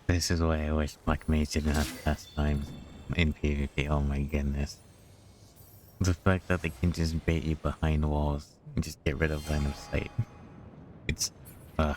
This is why I wish Black Mage didn't have pastimes. in PvP. Oh my goodness. The fact that they can just bait you behind walls and just get rid of line of sight. It's ugh.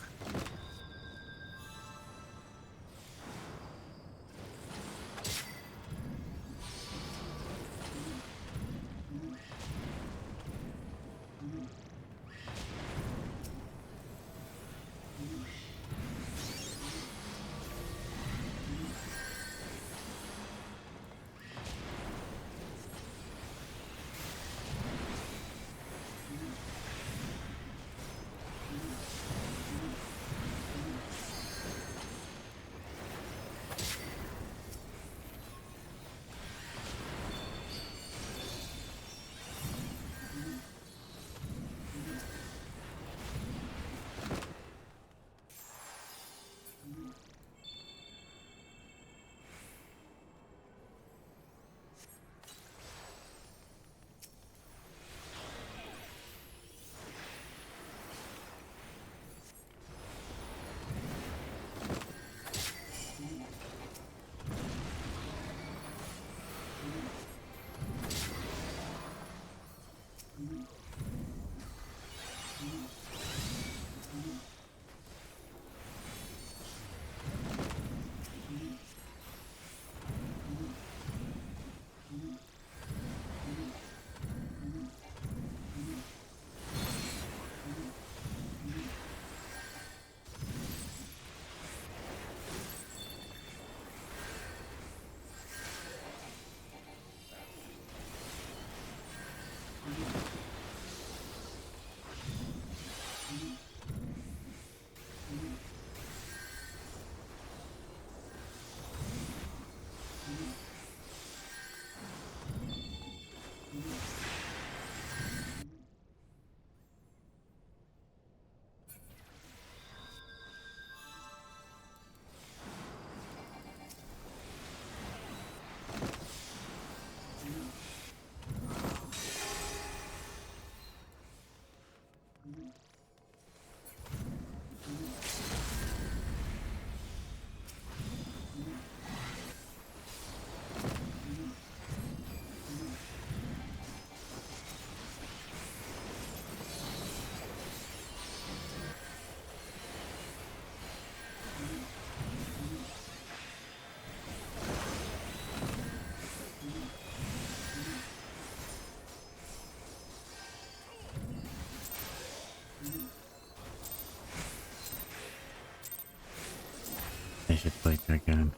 I should play Dragon.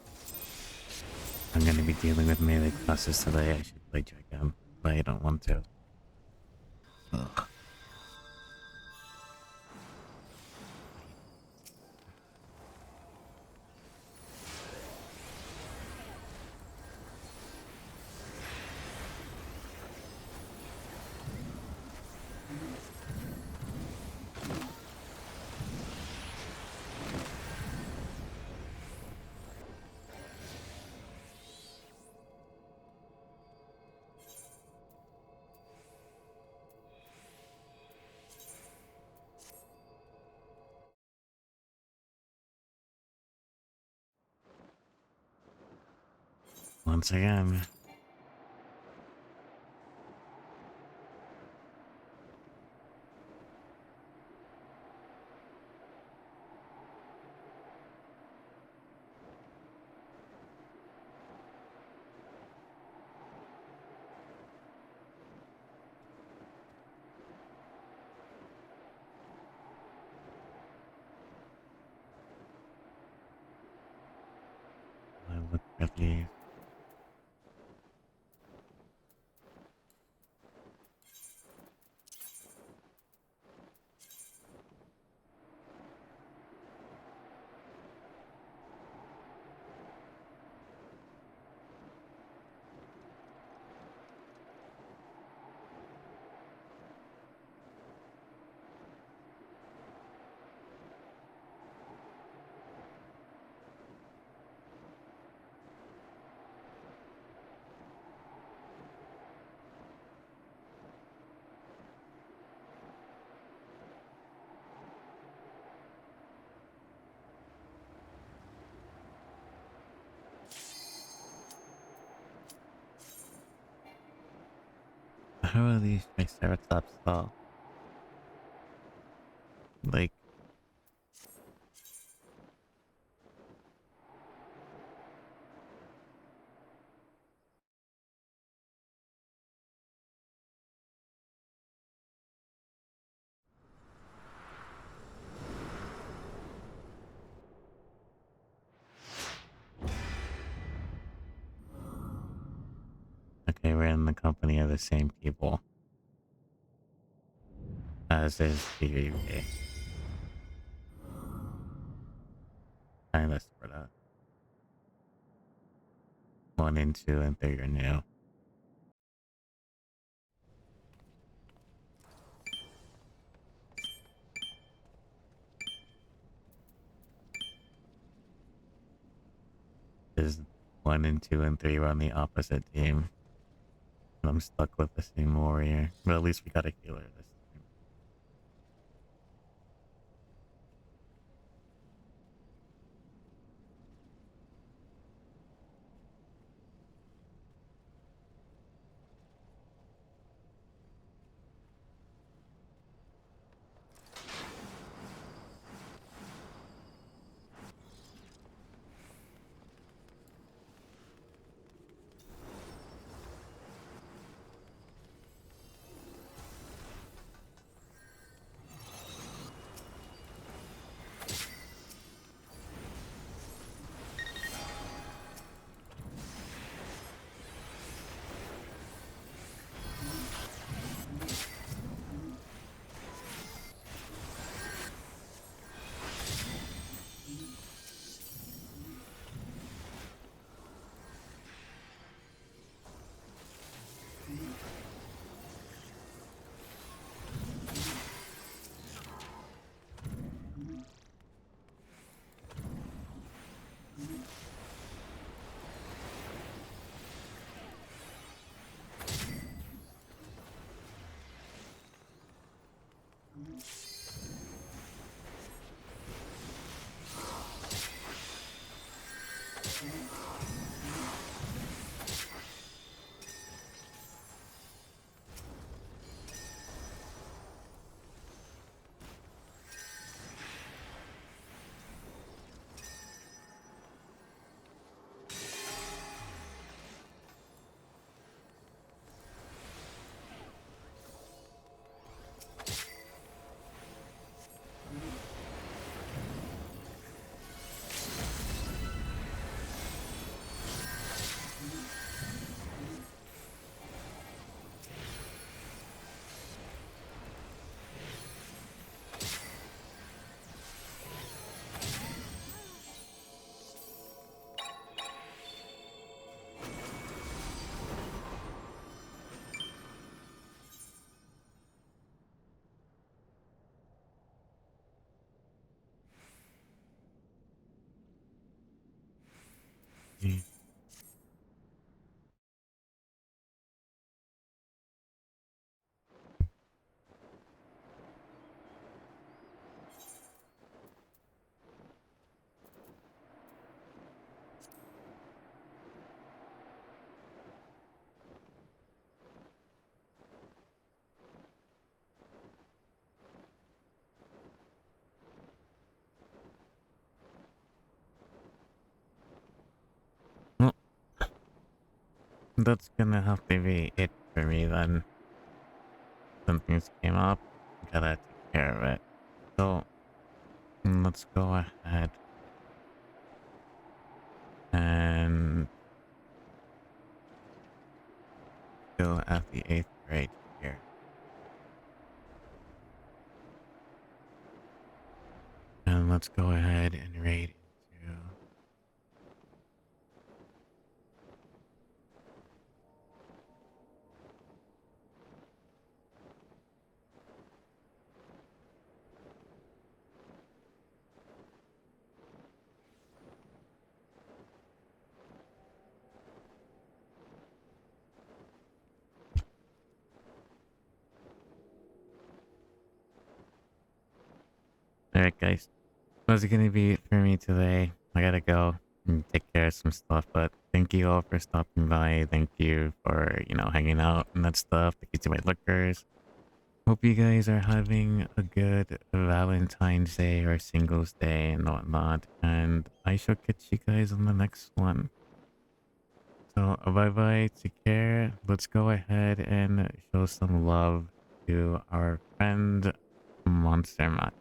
I'm gonna be dealing with melee classes today. I should play Dragon, but I don't want to. Ugh. Once again. I would believe. How are these Triceratops though? Like, okay, we're in the company of the same people as is PvP. Kinda sorta. 1 and 2 and 3 are new. Is 1 and 2 and 3 were on the opposite team. And I'm stuck with the same warrior. But at least we got a healer this time. Mm. Well, that's gonna have to be it for me then. Something's came up. Gotta take care of it. So, let's go ahead and go at the 8th grade here. And let's go ahead and raid into... Alright guys, that's gonna be it for me today. I gotta go. and take care of some stuff. But thank you all for stopping by. Thank you for, hanging out and that stuff. Thank you to my lookers. Hope you guys are having a good Valentine's Day or Singles Day and whatnot. And I shall catch you guys on the next one. So bye bye, take care. Let's go ahead and show some love to our friend Monster Matt.